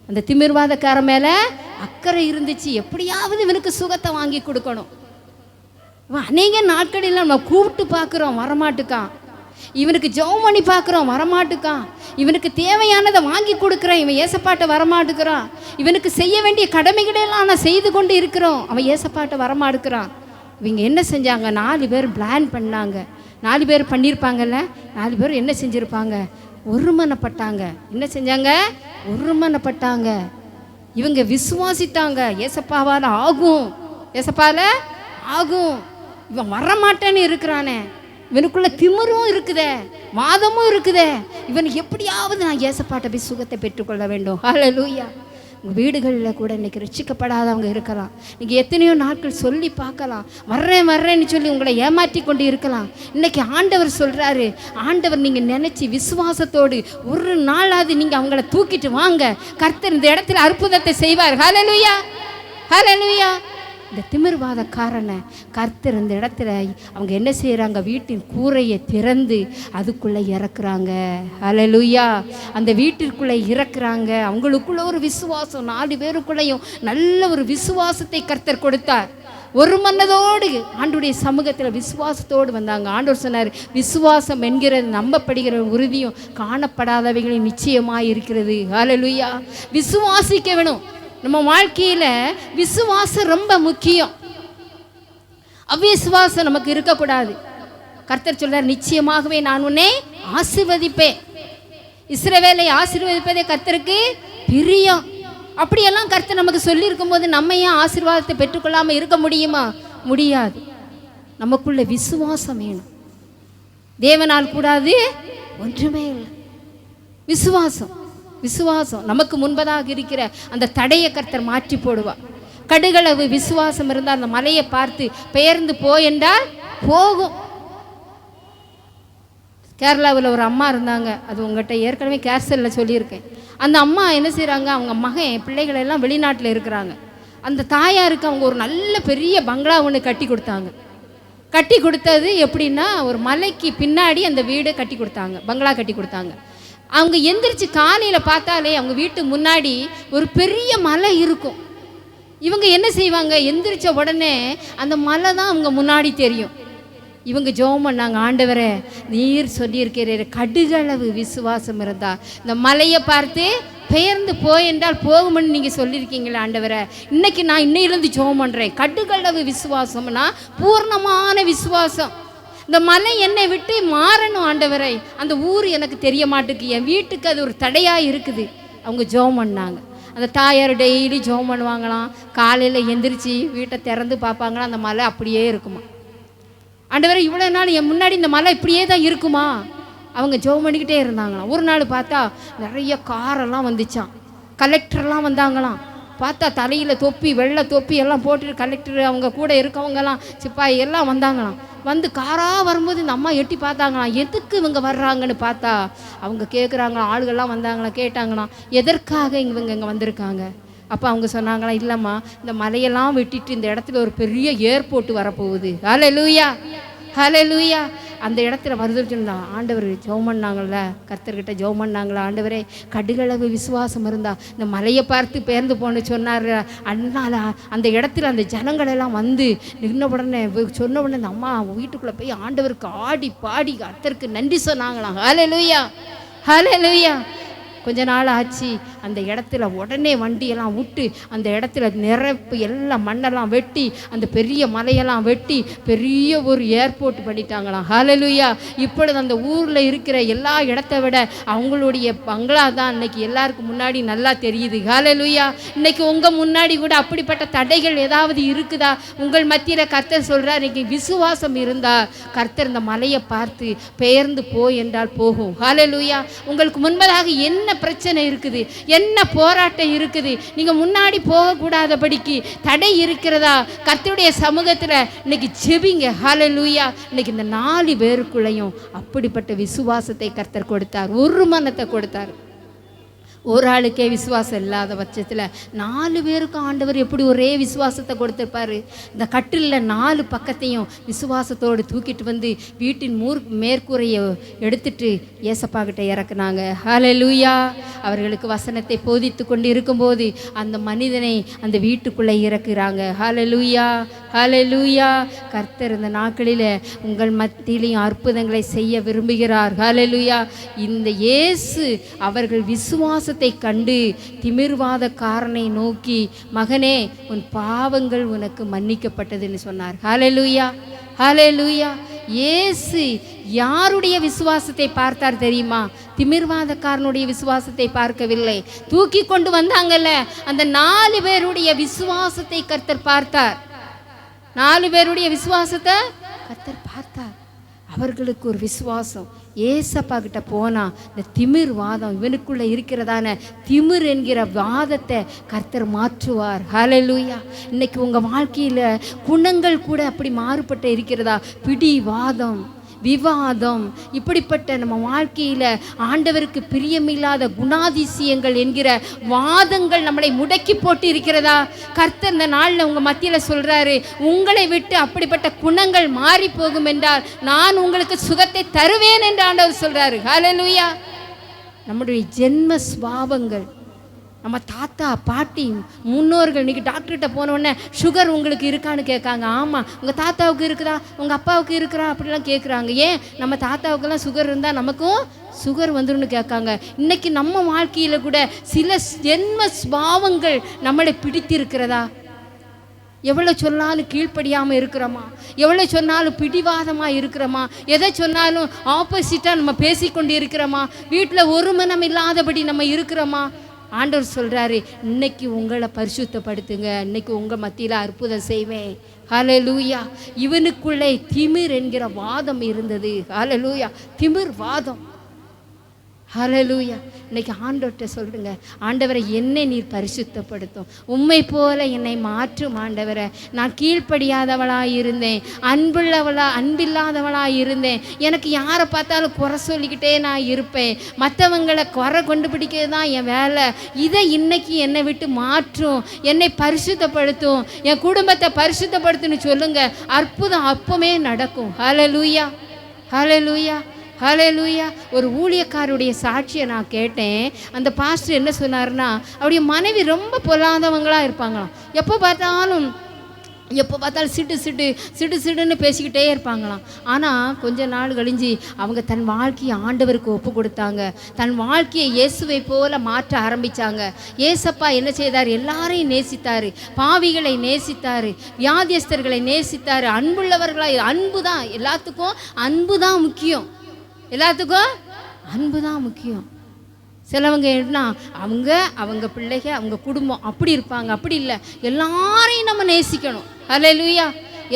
அந்த திமிர்வாதக்கார மேலே அக்கறை இருந்துச்சு. எப்படியாவது இவனுக்கு சுகத்தை வாங்கி கொடுக்கணும். இவன் அநேக நாட்களில் நம்ம கூப்பிட்டு பார்க்குறோம், வரமாட்டுக்கான். இவனுக்கு ஜெபம் பண்ணி பார்க்குறோம், வரமாட்டுக்கான். இவனுக்கு தேவையானதை வாங்கி கொடுக்குறேன், இவன் ஏசப்பாட்ட வரமாட்டுக்கிறான். இவனுக்கு செய்ய வேண்டிய கடமைகளெல்லாம் நான் செய்து கொண்டு இருக்கிறோம், அவன் ஏசப்பாட்ட வரமாட்டுக்கிறான். இவங்க என்ன செஞ்சாங்க? 4 பேர் பிளான் பண்ணாங்க. 4 பேர் பண்ணியிருப்பாங்கல்ல, 4 பேர் என்ன செஞ்சுருப்பாங்க? ஒருமனப்பட்டாங்க. என்ன செஞ்சாங்க? ஒருமனப்பட்டாங்க. இவங்க விசுவாசித்தாங்க, ஏசப்பாவால் ஆகும், ஏசப்பால ஆகும். இவன் வரமாட்டேன்னு இருக்கிறானே, இவனுக்குள்ள திமிரும் இருக்குதே, வாதமும் இருக்குதே, இவனுக்கு எப்படியாவது நான் ஏசப்பாட்ட போய் சுகத்தை பெற்றுக்கொள்ள வேண்டும். ஹல்லேலூயா. உங்கள் வீடுகளில் கூட இன்றைக்கி ரட்சிக்கப்படாதவங்க இருக்கலாம். நீங்கள் எத்தனையோ நாட்கள் சொல்லி பார்க்கலாம், வர்றேன்னு சொல்லி உங்களை ஏமாற்றி கொண்டு இருக்கலாம். இன்றைக்கி ஆண்டவர் சொல்கிறாரு, ஆண்டவர் நீங்கள் நினச்சி விசுவாசத்தோடு ஒரு நாளாவது நீங்கள் அவங்கள தூக்கிட்டு வாங்க, கர்த்தர் இந்த இடத்துல அற்புதத்தை செய்வார். ஹல்லேலூயா, ஹல்லேலூயா. இந்த திமிர்வாதக்காரனை கர்த்தர் இந்த இடத்துல அவங்க என்ன செய்கிறாங்க? வீட்டின் கூரையை திறந்து அதுக்குள்ளே இறக்குறாங்க. ஹல்லேலூயா. அந்த வீட்டிற்குள்ளே இறக்குறாங்க. அவங்களுக்குள்ள ஒரு விசுவாசம், 4 பேருக்குள்ளேயும் நல்ல ஒரு விசுவாசத்தை கர்த்தர் கொடுத்தார். ஒரு மனதோடு ஆண்டுடைய சமூகத்தில் விசுவாசத்தோடு வந்தாங்க. ஆண்டவர் சொன்னார், விசுவாசம் என்கிறது நம்பப்படுகிற உறுதியும் காணப்படாதவைகளின் நிச்சயமாக இருக்கிறது. ஹல்லேலூயா. விசுவாசிக்க வேணும். நம்ம வாழ்க்கையில் விசுவாசம் ரொம்ப முக்கியம். அவிசுவாசம் நமக்கு இருக்கக்கூடாது. கர்த்தர் சொல்றார், நிச்சயமாகவே நான் உன்னை ஆசீர்வதிப்பேன். இஸ்ரவேலை ஆசீர்வதிப்பதே கர்த்தருக்கு பிரியம். அப்படியெல்லாம் கர்த்தர் நமக்கு சொல்லியிருக்கும் போது நம்ம ஏன் ஆசீர்வாதத்தை பெற்றுக்கொள்ளாமல் இருக்க முடியுமா? முடியாது. நமக்குள்ள விசுவாசம் வேணும். தேவனால் கூடாது ஒன்றுமே இல்லை. விசுவாசம், விசுவாசம் நமக்கு முன்பதாக இருக்கிற அந்த தடையை கர்த்தர் மாற்றி போடுவார். கடுகளவு விசுவாசம் இருந்தால் அந்த மலையை பார்த்து பெயர்ந்து போ என்றால் போகும். கேரளாவில் ஒரு அம்மா இருந்தாங்க, அது உங்கள்கிட்ட ஏற்கனவே கேர்சலில் சொல்லியிருக்கேன். அந்த அம்மா என்ன செய்கிறாங்க? அவங்க மகன் பிள்ளைகள் எல்லாம் வெளிநாட்டில் இருக்கிறாங்க. அந்த தாயாருக்கு அவங்க ஒரு நல்ல பெரிய பங்களா ஒன்று கட்டி கொடுத்தாங்க. கட்டி கொடுத்தது எப்படின்னா, ஒரு மலைக்கு பின்னாடி அந்த வீடு கட்டி கொடுத்தாங்க, பங்களா கட்டி கொடுத்தாங்க. அவங்க எந்திரிச்சு காலையில் பார்த்தாலே அவங்க வீட்டு முன்னாடி ஒரு பெரிய மலை இருக்கும். இவங்க என்ன செய்வாங்க? எந்திரிச்ச உடனே அந்த மலை தான் அவங்க முன்னாடி தெரியும். இவங்க ஜெபம் பண்ணாங்க, ஆண்டவரே நீர் சொல்லியிருக்கிறீர், கடுகளவு விசுவாசம் இருந்தா இந்த மலையை பார்த்து பெயர்ந்து போய் என்றால் போகும்னு நீங்கள் சொல்லியிருக்கீங்களே ஆண்டவரே. இன்னைக்கு நான் இன்னையிலேருந்து ஜெபம் பண்ணுறேன். கடுகளவு விசுவாசம்னா பூர்ணமான விசுவாசம். இந்த மலை என்னை விட்டு மாறணும் ஆண்டவரை, அந்த ஊர் எனக்கு தெரிய மாட்டுக்கு, என் வீட்டுக்கு அது ஒரு தடையாக இருக்குது. அவங்க ஜெபம் பண்ணாங்க. அந்த தாயார் டெய்லி ஜெபம் பண்ணுவாங்களாம். காலையில் எந்திரிச்சு வீட்டை திறந்து பார்ப்பாங்களாம், அந்த மலை அப்படியே இருக்குமா. ஆண்டவரை இவ்வளோ நாள் என் முன்னாடி இந்த மலை இப்படியே தான் இருக்குமா? அவங்க ஜெபம் பண்ணிக்கிட்டே இருந்தாங்களாம். ஒரு நாள் பார்த்தா நிறைய காரெல்லாம் வந்துச்சான், கலெக்டர்லாம் வந்தாங்களாம். பார்த்தா தலையில் தொப்பி, வெள்ளை தொப்பி எல்லாம் போட்டுட்டு கலெக்டர் அவங்க கூட இருக்கவங்கலாம் சிப்பாய் எல்லாம் வந்தாங்களாம். வந்து காராக வரும்போது இந்த அம்மா எட்டி பார்த்தாங்களாம், எதுக்கு இவங்க வர்றாங்கன்னு பார்த்தா அவங்க கேட்குறாங்களாம், ஆளுகள்லாம் வந்தாங்களாம், கேட்டாங்களாம் எதற்காக இவங்க இங்கே வந்திருக்காங்க. அப்போ அவங்க சொன்னாங்களாம், இல்லைம்மா இந்த மலையெல்லாம் வெட்டிட்டு இந்த இடத்துல ஒரு பெரிய ஏர்போர்ட் வரப்போகுது. ஹல்லேலூயா, ஹல்லேலூயா. அந்த இடத்துல வருதுன்னு சொன்னா ஆண்டவர் ஜெபம் பண்ணாங்கள்ல, கர்த்தர்கிட்ட ஜெபம் பண்ணாங்களா, ஆண்டவரே கடுகளவு விசுவாசம் இருந்தா இந்த மலையை பார்த்து பெயர்ந்து போன்னு சொன்னார். அதனால அந்த இடத்துல அந்த ஜனங்களெல்லாம் வந்து நின்ன உடனே சொன்ன உடனே அந்த அம்மா வீட்டுக்குள்ளே போய் ஆண்டவருக்கு ஆடி பாடி கர்த்தருக்கு நன்றி சொன்னாங்களாம். ஹல்லேலூயா, ஹல்லேலூயா. கொஞ்ச நாள் ஆச்சு, அந்த இடத்துல உடனே வண்டியெல்லாம் விட்டு அந்த இடத்துல நிரப்பு எல்லாம் மண்ணெல்லாம் வெட்டி அந்த பெரிய மலையெல்லாம் வெட்டி பெரிய ஒரு ஏர்போர்ட் பண்ணிட்டாங்களாம். ஹல்லேலூயா. இப்பொழுது அந்த ஊரில் இருக்கிற எல்லா இடத்த விட அவங்களுடைய பங்களா தான் இன்னைக்கு எல்லாருக்கும் முன்னாடி நல்லா தெரியுது. ஹல்லேலூயா. இன்னைக்கு உங்கள் முன்னாடி கூட அப்படிப்பட்ட தடைகள் ஏதாவது இருக்குதா? உங்கள் மத்தியில் கர்த்தர் சொல்கிறார், இன்னைக்கு விசுவாசம் இருந்தால் கர்த்தர் இந்த மலையை பார்த்து பெயர்ந்து போ என்றால் போகும். ஹல்லேலூயா. உங்களுக்கு முன்பதாக என்ன பிரச்சனை இருக்குது, என்ன போராட்டம் இருக்குது, நீங்க முன்னாடி போகக்கூடாதபடிக்கு தடை இருக்கிறதா? கர்த்தருடைய சமூகத்தில் இன்னைக்கு ஜெபிங்க. ஹல்லேலூயா. இன்னைக்கு இந்த 4 பேருக்குள்ளேயும் அப்படிப்பட்ட விசுவாசத்தை கர்த்தர் கொடுத்தார், ஒரு மனத்தை கொடுத்தார். ஒரு ஆளுக்கே விசுவாசம் இல்லாத பட்சத்தில் 4 பேருக்கும் ஆண்டவர் எப்படி ஒரே விசுவாசத்தை கொடுத்துருப்பாரு. இந்த கட்டிலில் 4 பக்கத்தையும் விசுவாசத்தோடு தூக்கிட்டு வந்து வீட்டின் மேற்கூரையை எடுத்துட்டு ஏசப்பா கிட்ட இறக்குனாங்க. ஹல்லேலூயா. அவர்களுக்கு வசனத்தை போதித்து கொண்டு இருக்கும்போது அந்த மனிதனை அந்த வீட்டுக்குள்ளே இறக்குறாங்க. ஹல்லேலூயா, ஹல்லேலூயா. கர்த்தர் இந்த நாட்களில் உங்கள் மத்தியிலையும் அற்புதங்களை செய்ய விரும்புகிறார். ஹல்லேலூயா. இந்த இயேசு அவர்கள் விசுவாசத்தை கண்டு திமிர்வாதக்காரனை நோக்கி, மகனே உன் பாவங்கள் உனக்கு மன்னிக்கப்பட்டதுன்னு சொன்னார். ஹல்லேலூயா, ஹல்லேலூயா. இயேசு யாருடைய விசுவாசத்தை பார்த்தார் தெரியுமா? திமிர்வாதக்காரனுடைய விசுவாசத்தை பார்க்கவில்லை. தூக்கி கொண்டு வந்தாங்கல்ல, அந்த 4 பேருடைய விசுவாசத்தை கர்த்தர் பார்த்தார். 4 பேருடைய விசுவாசத்தை கர்த்தர் பார்த்தார். அவர்களுக்கு ஒரு விசுவாசம். ஏசப்பா கிட்ட போனா இந்த திமிர் வாதம், இவனுக்குள்ள இருக்கிறதான திமிர் என்கிற வாதத்தை கர்த்தர் மாற்றுவார். ஹல்லேலூயா. இன்னைக்கு உங்க வாழ்க்கையில குணங்கள் கூட அப்படி மாறுபட்டு இருக்கிறதா? பிடி வாதம், விவாதம், இப்படிப்பட்ட நம்ம வாழ்க்கையில் ஆண்டவருக்கு பிரியமில்லாத குணாதிசயங்கள் என்கிற வாதங்கள் நம்மளை முடக்கி போட்டு இருக்கிறதா? கர்த்தர் இந்த நாளில் உங்கள் மத்தியில் சொல்கிறாரு, உங்களை விட்டு அப்படிப்பட்ட குணங்கள் மாறி போகும் என்றால் நான் உங்களுக்கு சுகத்தை தருவேன் என்று ஆண்டவர் சொல்கிறாரு. ஹல்லேலூயா. நம்முடைய ஜென்ம சுபாவங்கள், நம்ம தாத்தா பாட்டி முன்னோர்கள் இன்றைக்கி டாக்டர்கிட்ட போனோடனே சுகர் உங்களுக்கு இருக்கான்னு கேட்காங்க. ஆமாம், உங்கள் தாத்தாவுக்கு இருக்குதா, உங்கள் அப்பாவுக்கு இருக்கிறா அப்படிலாம் கேட்குறாங்க. ஏன்? நம்ம தாத்தாவுக்கெல்லாம் சுகர் இருந்தால் நமக்கும் சுகர் வந்துடும்னு கேட்காங்க. இன்றைக்கி நம்ம வாழ்க்கையில் கூட சில ஜென்ம சுபாவங்கள் நம்மளை பிடித்திருக்கிறதா? எவ்வளோ சொன்னாலும் கீழ்ப்படியாமல் இருக்கிறோமா? எவ்வளோ சொன்னாலும் பிடிவாதமாக இருக்கிறோமா? எதை சொன்னாலும் ஆப்போசிட்டாக நம்ம பேசிக்கொண்டு இருக்கிறோமா? வீட்டில் ஒரு மனம் இல்லாதபடி நம்ம இருக்கிறோமா? ஆண்டவர் சொல்கிறாரு, இன்னைக்கு உங்களை பரிசுத்தப்படுத்துங்க, இன்னைக்கு உங்கள் மத்தியில் அற்புதம் செய்வேன். ஹல்லேலூயா. இவனுக்குள்ளே திமிர் என்கிற வாதம் இருந்தது. ஹல்லேலூயா. திமிர் வாதம். ஹல்லேலூயா. இன்னைக்கு ஆண்டவர்கிட்ட சொல்லுங்க, ஆண்டவரை என்னை நீர் பரிசுத்தப்படுத்தும், உம்மை போல என்னை மாற்றும் ஆண்டவரை. நான் கீழ்ப்படியாதவளாக இருந்தேன், அன்பில்லாதவளாக இருந்தேன். எனக்கு யாரை பார்த்தாலும் குறை சொல்லிக்கிட்டே நான் இருப்பேன், மற்றவங்களை குறை கொண்டுபிடிக்கிறது தான் என் வேலை. இதை இன்னைக்கு என்னை விட்டு மாற்றும், என்னை பரிசுத்தப்படுத்தும், என் குடும்பத்தை பரிசுத்தப்படுத்துன்னு சொல்லுங்க. அற்புதம் அப்பமே நடக்கும். ஹல்லேலூயா, ஹல்லேலூயா, ஹல்லேலூயா. ஒரு ஊழியக்காருடைய சாட்சியை நான் கேட்டேன். அந்த பாஸ்டர் என்ன சொன்னார்னா, அவருடைய மனைவி ரொம்ப பொல்லாதவங்களாக இருப்பாங்களாம். எப்போ பார்த்தாலும் சிடுன்னு பேசிக்கிட்டே இருப்பாங்களாம். ஆனால் கொஞ்ச நாள் கழிஞ்சு அவங்க தன் வாழ்க்கையை ஆண்டவருக்கு ஒப்பு கொடுத்தாங்க. தன் வாழ்க்கையை இயேசுவை போல மாற்ற ஆரம்பித்தாங்க. ஏசப்பா என்ன செய்தார்? எல்லாரையும் நேசித்தார், பாவிகளை நேசித்தார், வியாதியஸ்தர்களை நேசித்தார், அன்புள்ளவர்களாக. அன்பு தான் எல்லாத்துக்கும், அன்பு தான் முக்கியம். எல்லாத்துக்கும் அன்பு தான் முக்கியம். சிலவங்க என்ன, அவங்க பிள்ளைங்க, அவங்க குடும்பம் அப்படி இருப்பாங்க. அப்படி இல்லை, எல்லாரையும் நம்ம நேசிக்கணும். ஹல்லேலூயா.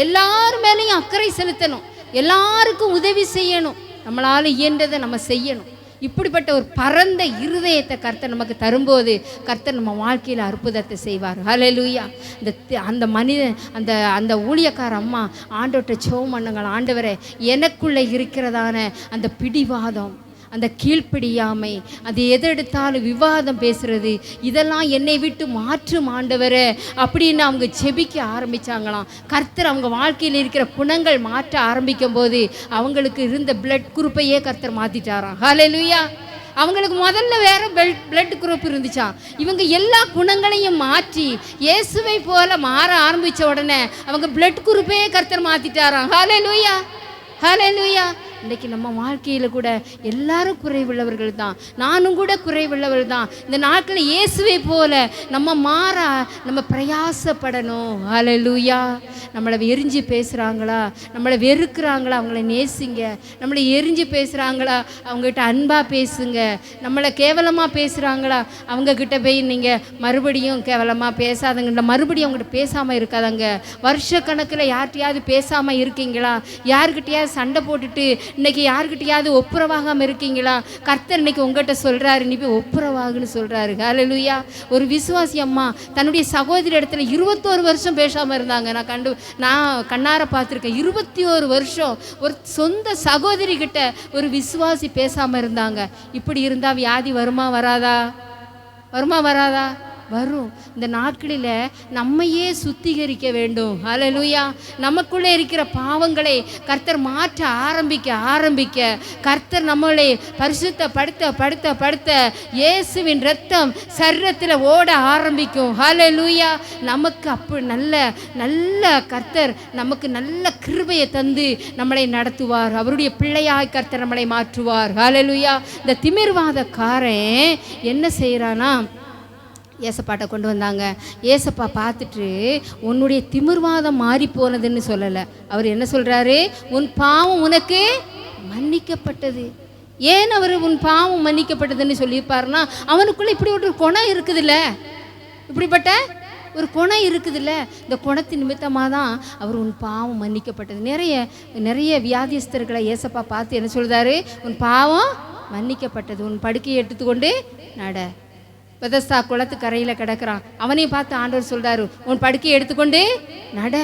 எல்லார் மேலேயும் அக்கறை செலுத்தணும், எல்லாருக்கும் உதவி செய்யணும், நம்மளால் இயன்றதை நம்ம செய்யணும். இப்படிப்பட்ட ஒரு பரந்த இருதயத்தை கர்த்தர் நமக்கு தரும்போது கர்த்தர் நம்ம வாழ்க்கையில் அற்புதத்தை செய்வார். ஹல்லேலூயா. அந்த மனிதன், அந்த ஊழியக்கார அம்மா ஆண்டவர்கிட்ட ஜெபம் பண்ணுங்கள், ஆண்டவரே எனக்குள்ளே இருக்கிறதான அந்த பிடிவாதம், அந்த கீழ்ப்படியாமை, அது எதெடுத்தாலும் விவாதம் பேசுறது, இதெல்லாம் என்னை விட்டு மாற்றும் ஆண்டவரே அப்படின்னு அவங்க ஜெபிக்க ஆரம்பித்தாங்களாம். கர்த்தர் அவங்க வாழ்க்கையில் இருக்கிற குணங்கள் மாற்ற ஆரம்பிக்கும் போது அவங்களுக்கு இருந்த பிளட் குரூப்பையே கர்த்தர் மாற்றிட்டாராம். ஹல்லேலூயா. அவங்களுக்கு முதல்ல வேற பிளட் குரூப் இருந்துச்சான். இவங்க எல்லா குணங்களையும் மாற்றி இயேசுவை போல மாற ஆரம்பித்த உடனே அவங்க பிளட் குரூப்பையே கர்த்தர் மாற்றிட்டாராம். ஹல்லேலூயா, ஹல்லேலூயா. இன்றைக்கி நம்ம வாழ்க்கையில் கூட எல்லாரும் குறைவுள்ளவர்கள் தான், நானும் கூட குறைவுள்ளவள் தான். இந்த நாட்களில் இயேசுவை போல நம்ம மாற நம்ம பிரயாசப்படணும். ஹல்லேலூயா. நம்மளை எரிஞ்சு பேசுகிறாங்களா, நம்மளை வெறுக்கிறாங்களா, அவங்கள நேசிங்க. நம்மளை எரிஞ்சு பேசுகிறாங்களா, அவங்ககிட்ட அன்பாக பேசுங்க. நம்மளை கேவலமாக பேசுகிறாங்களா, அவங்கக்கிட்ட போய் நீங்கள் மறுபடியும் கேவலமாக பேசாதங்க, மறுபடியும் அவங்ககிட்ட பேசாமல் இருக்காதங்க. வருஷக்கணக்கில் யார்கிட்டையாவது பேசாமல் இருக்கீங்களா? யார்கிட்டையாவது சண்டை போட்டுட்டு இன்னைக்கு யார்கிட்டையாவது ஒப்புரவாகாமல் இருக்கீங்களா? கர்த்தர் இன்னைக்கு உங்கள்கிட்ட சொல்கிறாரு, நீ போய் ஒப்புரவாகுன்னு சொல்கிறாரு. ஹல்லேலூயா. ஒரு விசுவாசி அம்மா தன்னுடைய சகோதரி இடத்துல 21 வருஷம் பேசாமல் இருந்தாங்க. நான் கண்ணார பார்த்துருக்கேன். 21 வருஷம் ஒரு சொந்த சகோதரி கிட்ட ஒரு விசுவாசி பேசாமல் இருந்தாங்க. இப்படி இருந்தால் வியாதி வருமா வராதா? வருமா வராதா? வரும். இந்த நாட்களில் நம்மையே சுத்திகரிக்க வேண்டும். ஹல்லேலூயா. நமக்குள்ளே இருக்கிற பாவங்களை கர்த்தர் மாற்ற ஆரம்பிக்க கர்த்தர் நம்மளை படுத்த இயேசுவின் இரத்தம் சரீரத்தில் ஓட ஆரம்பிக்கும். ஹல்லேலூயா. நமக்கு அப்படி நல்ல கர்த்தர் நமக்கு நல்ல கிருபையை தந்து நம்மளை நடத்துவார். அவருடைய பிள்ளையாய் கர்த்தர் நம்மளை மாற்றுவார். ஹல்லேலூயா. இந்த திமிர்வாதக்காரன் என்ன செய்கிறானா, ஏசப்பாட்டை கொண்டு வந்தாங்க. ஏசப்பா பார்த்துட்டு உன்னுடைய திமிர்வாதம் மாறி போனதுன்னு சொல்லலை. அவர் என்ன சொல்கிறாரு, உன் பாவம் உனக்கு மன்னிக்கப்பட்டது. ஏன் அவர் உன் பாவம் மன்னிக்கப்பட்டதுன்னு சொல்லியிருப்பாருன்னா, அவனுக்குள்ளே இப்படி ஒரு குணம் இருக்குதுல்ல, இப்படிப்பட்ட ஒரு குணம் இருக்குதுல்ல, இந்த குணத்தின் நிமித்தமாக தான் அவர் உன் பாவம் மன்னிக்கப்பட்டது. நிறைய வியாதிஸ்தர்களை ஏசப்பா பார்த்து என்ன சொல்கிறாரு, உன் பாவம் மன்னிக்கப்பட்டது, உன் படுக்கையை எடுத்துக்கொண்டு நட. பெதஸ்தா குளத்து கரையில் கிடக்கிறான். அவனையும் பார்த்து ஆண்டவர் சொல்கிறாரு, உன் படுக்கையை எடுத்துக்கொண்டு நட,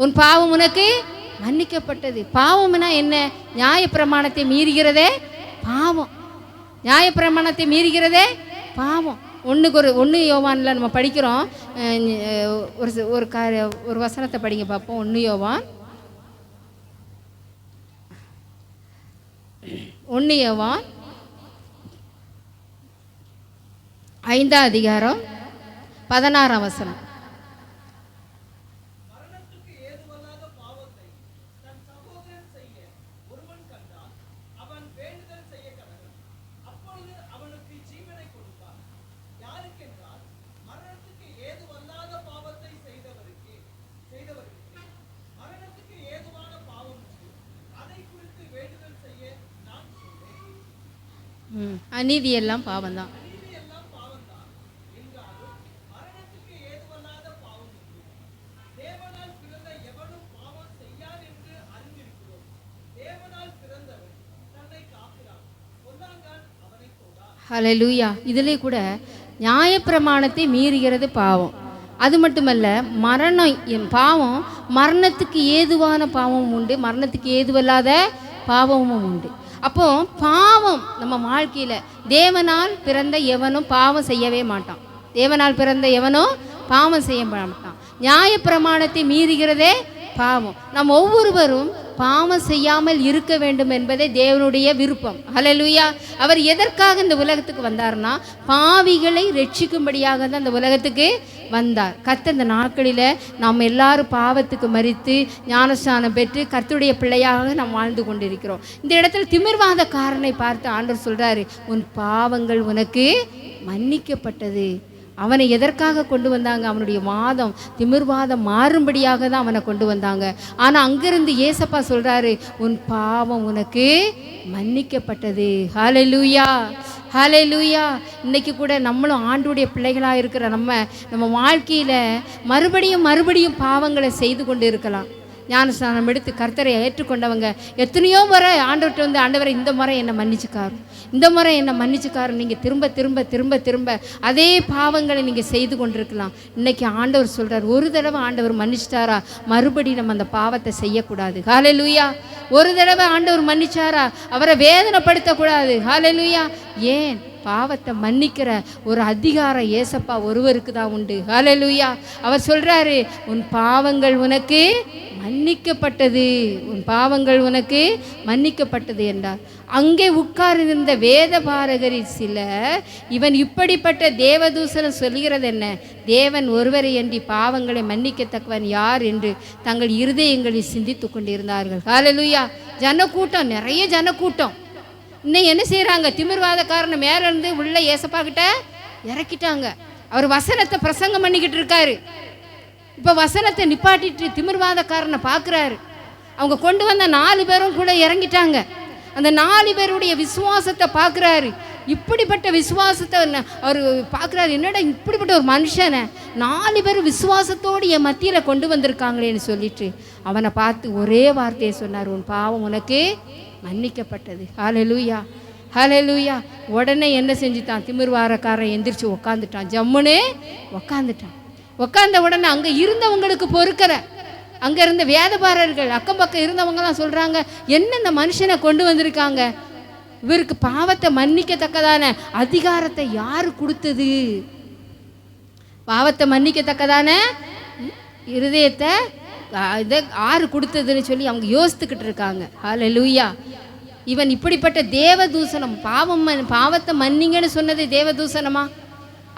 உன் பாவம் உனக்கு மன்னிக்கப்பட்டது. பாவம்னா என்ன? நியாயப்பிரமாணத்தை மீறுகிறதே பாவம். நியாயப்பிரமாணத்தை மீறுகிறதே பாவம். 1 யோவானில் நம்ம படிக்கிறோம். ஒரு வசனத்தை படிங்க பார்ப்போம். 1 யோவான் 5ஆம் அதிகாரம் 16ஆம் வசனம். அநீதியெல்லாம் பாவம்தான். ஹல்லேலூயா. இதிலே கூட நியாயப்பிரமாணத்தை மீறுகிறது பாவம். அது மட்டுமல்ல, பாவம் மரணத்துக்கு ஏதுவான பாவமும் உண்டு, மரணத்துக்கு ஏதுவல்லாத பாவமும் உண்டு. அப்போ பாவம் நம்ம வாழ்க்கையில், தேவனால் பிறந்த எவனும் பாவம் செய்யவே மாட்டான். தேவனால் பிறந்த எவனும் பாவம் செய்ய மாட்டான். நியாயப்பிரமாணத்தை மீறுகிறதே பாவம். நாம் ஒவ்வொருவரும் பாவம் செய்யாமல் இருக்க வேண்டும் என்பதே தேவனுடைய விருப்பம். ஹல்லேலூயா. அவர் எதற்காக இந்த உலகத்துக்கு வந்தார்னா, பாவிகளை ரட்சிக்கும்படியாக தான் இந்த உலகத்துக்கு வந்தார். கர்த்தர் இந்த நாட்களில் நாம் எல்லாரும் பாவத்துக்கு மரித்து ஞானஸ்நானம் பெற்று கர்த்தருடைய பிள்ளையாக நாம் வாழ்ந்து கொண்டிருக்கிறோம். இந்த இடத்துல திமிர்வாதக்காரனை பார்த்து ஆண்டவர் சொல்கிறாரு, உன் பாவங்கள் உனக்கு மன்னிக்கப்பட்டது. அவனை எதற்காக கொண்டு வந்தாங்க? அவனுடைய திமிர்வாதம் மாறும்படியாக தான் அவனை கொண்டு வந்தாங்க. ஆனால் அங்கிருந்து ஏசப்பா சொல்கிறாரு, உன் பாவம் உனக்கு மன்னிக்கப்பட்டது. ஹல்லேலூயா, ஹல்லேலூயா. இன்றைக்கி கூட நம்மளும் ஆண்டுடைய பிள்ளைகளாக இருக்கிற நம்ம வாழ்க்கையில் மறுபடியும் பாவங்களை செய்து கொண்டு இருக்கலாம். ஞானஸ்நானம் எடுத்து கர்த்தரை ஏற்றுக்கொண்டவங்க எத்தனையோ முறை ஆண்டவர்கிட்ட வந்து, ஆண்டவரை இந்த முறை என்னை மன்னிச்சுக்காரு, இந்த முறை என்னை மன்னிச்சுக்காரு. நீங்கள் திரும்ப அதே பாவங்களை நீங்கள் செய்து கொண்டிருக்கலாம். இன்றைக்கி ஆண்டவர் சொல்கிறார், ஒரு தடவை ஆண்டவர் மன்னிச்சிட்டாரா, மறுபடியும் நம்ம அந்த பாவத்தை செய்யக்கூடாது. ஹல்லேலூயா. ஒரு தடவை ஆண்டவர் மன்னிச்சாரா, அவரை வேதனைப்படுத்தக்கூடாது. ஹல்லேலூயா. ஏன்? பாவத்தை மன்னிக்கிற ஒரு அதிகாரம் ஏசப்பா ஒருவருக்கு தான் உண்டு. ஹல்லேலூயா. அவர் சொல்கிறாரு, உன் பாவங்கள் உனக்கு மன்னிக்கப்பட்டது, உன் பாவங்கள் உனக்கு மன்னிக்கப்பட்டது என்றார். அங்கே உட்கார்ந்திருந்த வேத பாரகரில் சிலர், இவன் இப்படிப்பட்ட தேவதூசனம் சொல்கிறது என்ன? தேவன் ஒருவரை அன்றி பாவங்களை மன்னிக்கத்தக்கவன் யார் என்று தங்கள் இருதயங்களில் சிந்தித்து கொண்டிருந்தார்கள். ஹல்லேலூயா. ஜனக்கூட்டம், நிறைய ஜனக்கூட்டம். இன்னும் என்ன செய்கிறாங்க? திமிர்வாதக்காரனை மேலேருந்து உள்ள ஏசப்பா கிட்ட இறக்கிட்டாங்க. அவர் வசனத்தை பிரசங்கம் பண்ணிக்கிட்டு இருக்காரு. இப்போ வசனத்தை நிப்பாட்டிட்டு திமிர்வாதக்காரனை பார்க்குறாரு. அவங்க கொண்டு வந்த 4 பேரும் கூட இறங்கிட்டாங்க. அந்த 4 பேருடைய விசுவாசத்தை பார்க்குறாரு. இப்படிப்பட்ட விசுவாசத்தை அவர் பார்க்குறாரு. என்னடா இப்படிப்பட்ட ஒரு மனுஷனை 4 பேர் விசுவாசத்தோடு என் மத்தியில் கொண்டு வந்திருக்காங்களேன்னு சொல்லிட்டு அவனை பார்த்து ஒரே வார்த்தையை சொன்னார், உன் பாவம் உனக்கு மன்னிக்கப்பட்டது. ஹல்லேலூயா, ஹல்லேலூயா. உடனே என்ன செஞ்சுட்டான்? திமிர்வாரக்காரன் எந்திரிச்சு உக்காந்துட்டான். ஜம்முன்னு உக்காந்த உடனே அங்கே இருந்தவங்களுக்கு பொறுக்கிற, அங்கே இருந்த வேதபாரர்கள், அக்கம் பக்கம் இருந்தவங்கலாம் சொல்கிறாங்க, என்ன இந்த மனுஷனை கொண்டு வந்திருக்காங்க, இவருக்கு பாவத்தை மன்னிக்கத்தக்கதான அதிகாரத்தை யார் கொடுத்தது? பாவத்தை மன்னிக்கத்தக்கதான இருதயத்தை இதை யார் கொடுத்ததுன்னு சொல்லி அவங்க யோசித்துக்கிட்டு இருக்காங்க. ஹல்லேலூயா. இவன் இப்படிப்பட்ட தேவதூசணம், பாவத்தை மன்னிங்கன்னு சொன்னது தேவதூசணமா?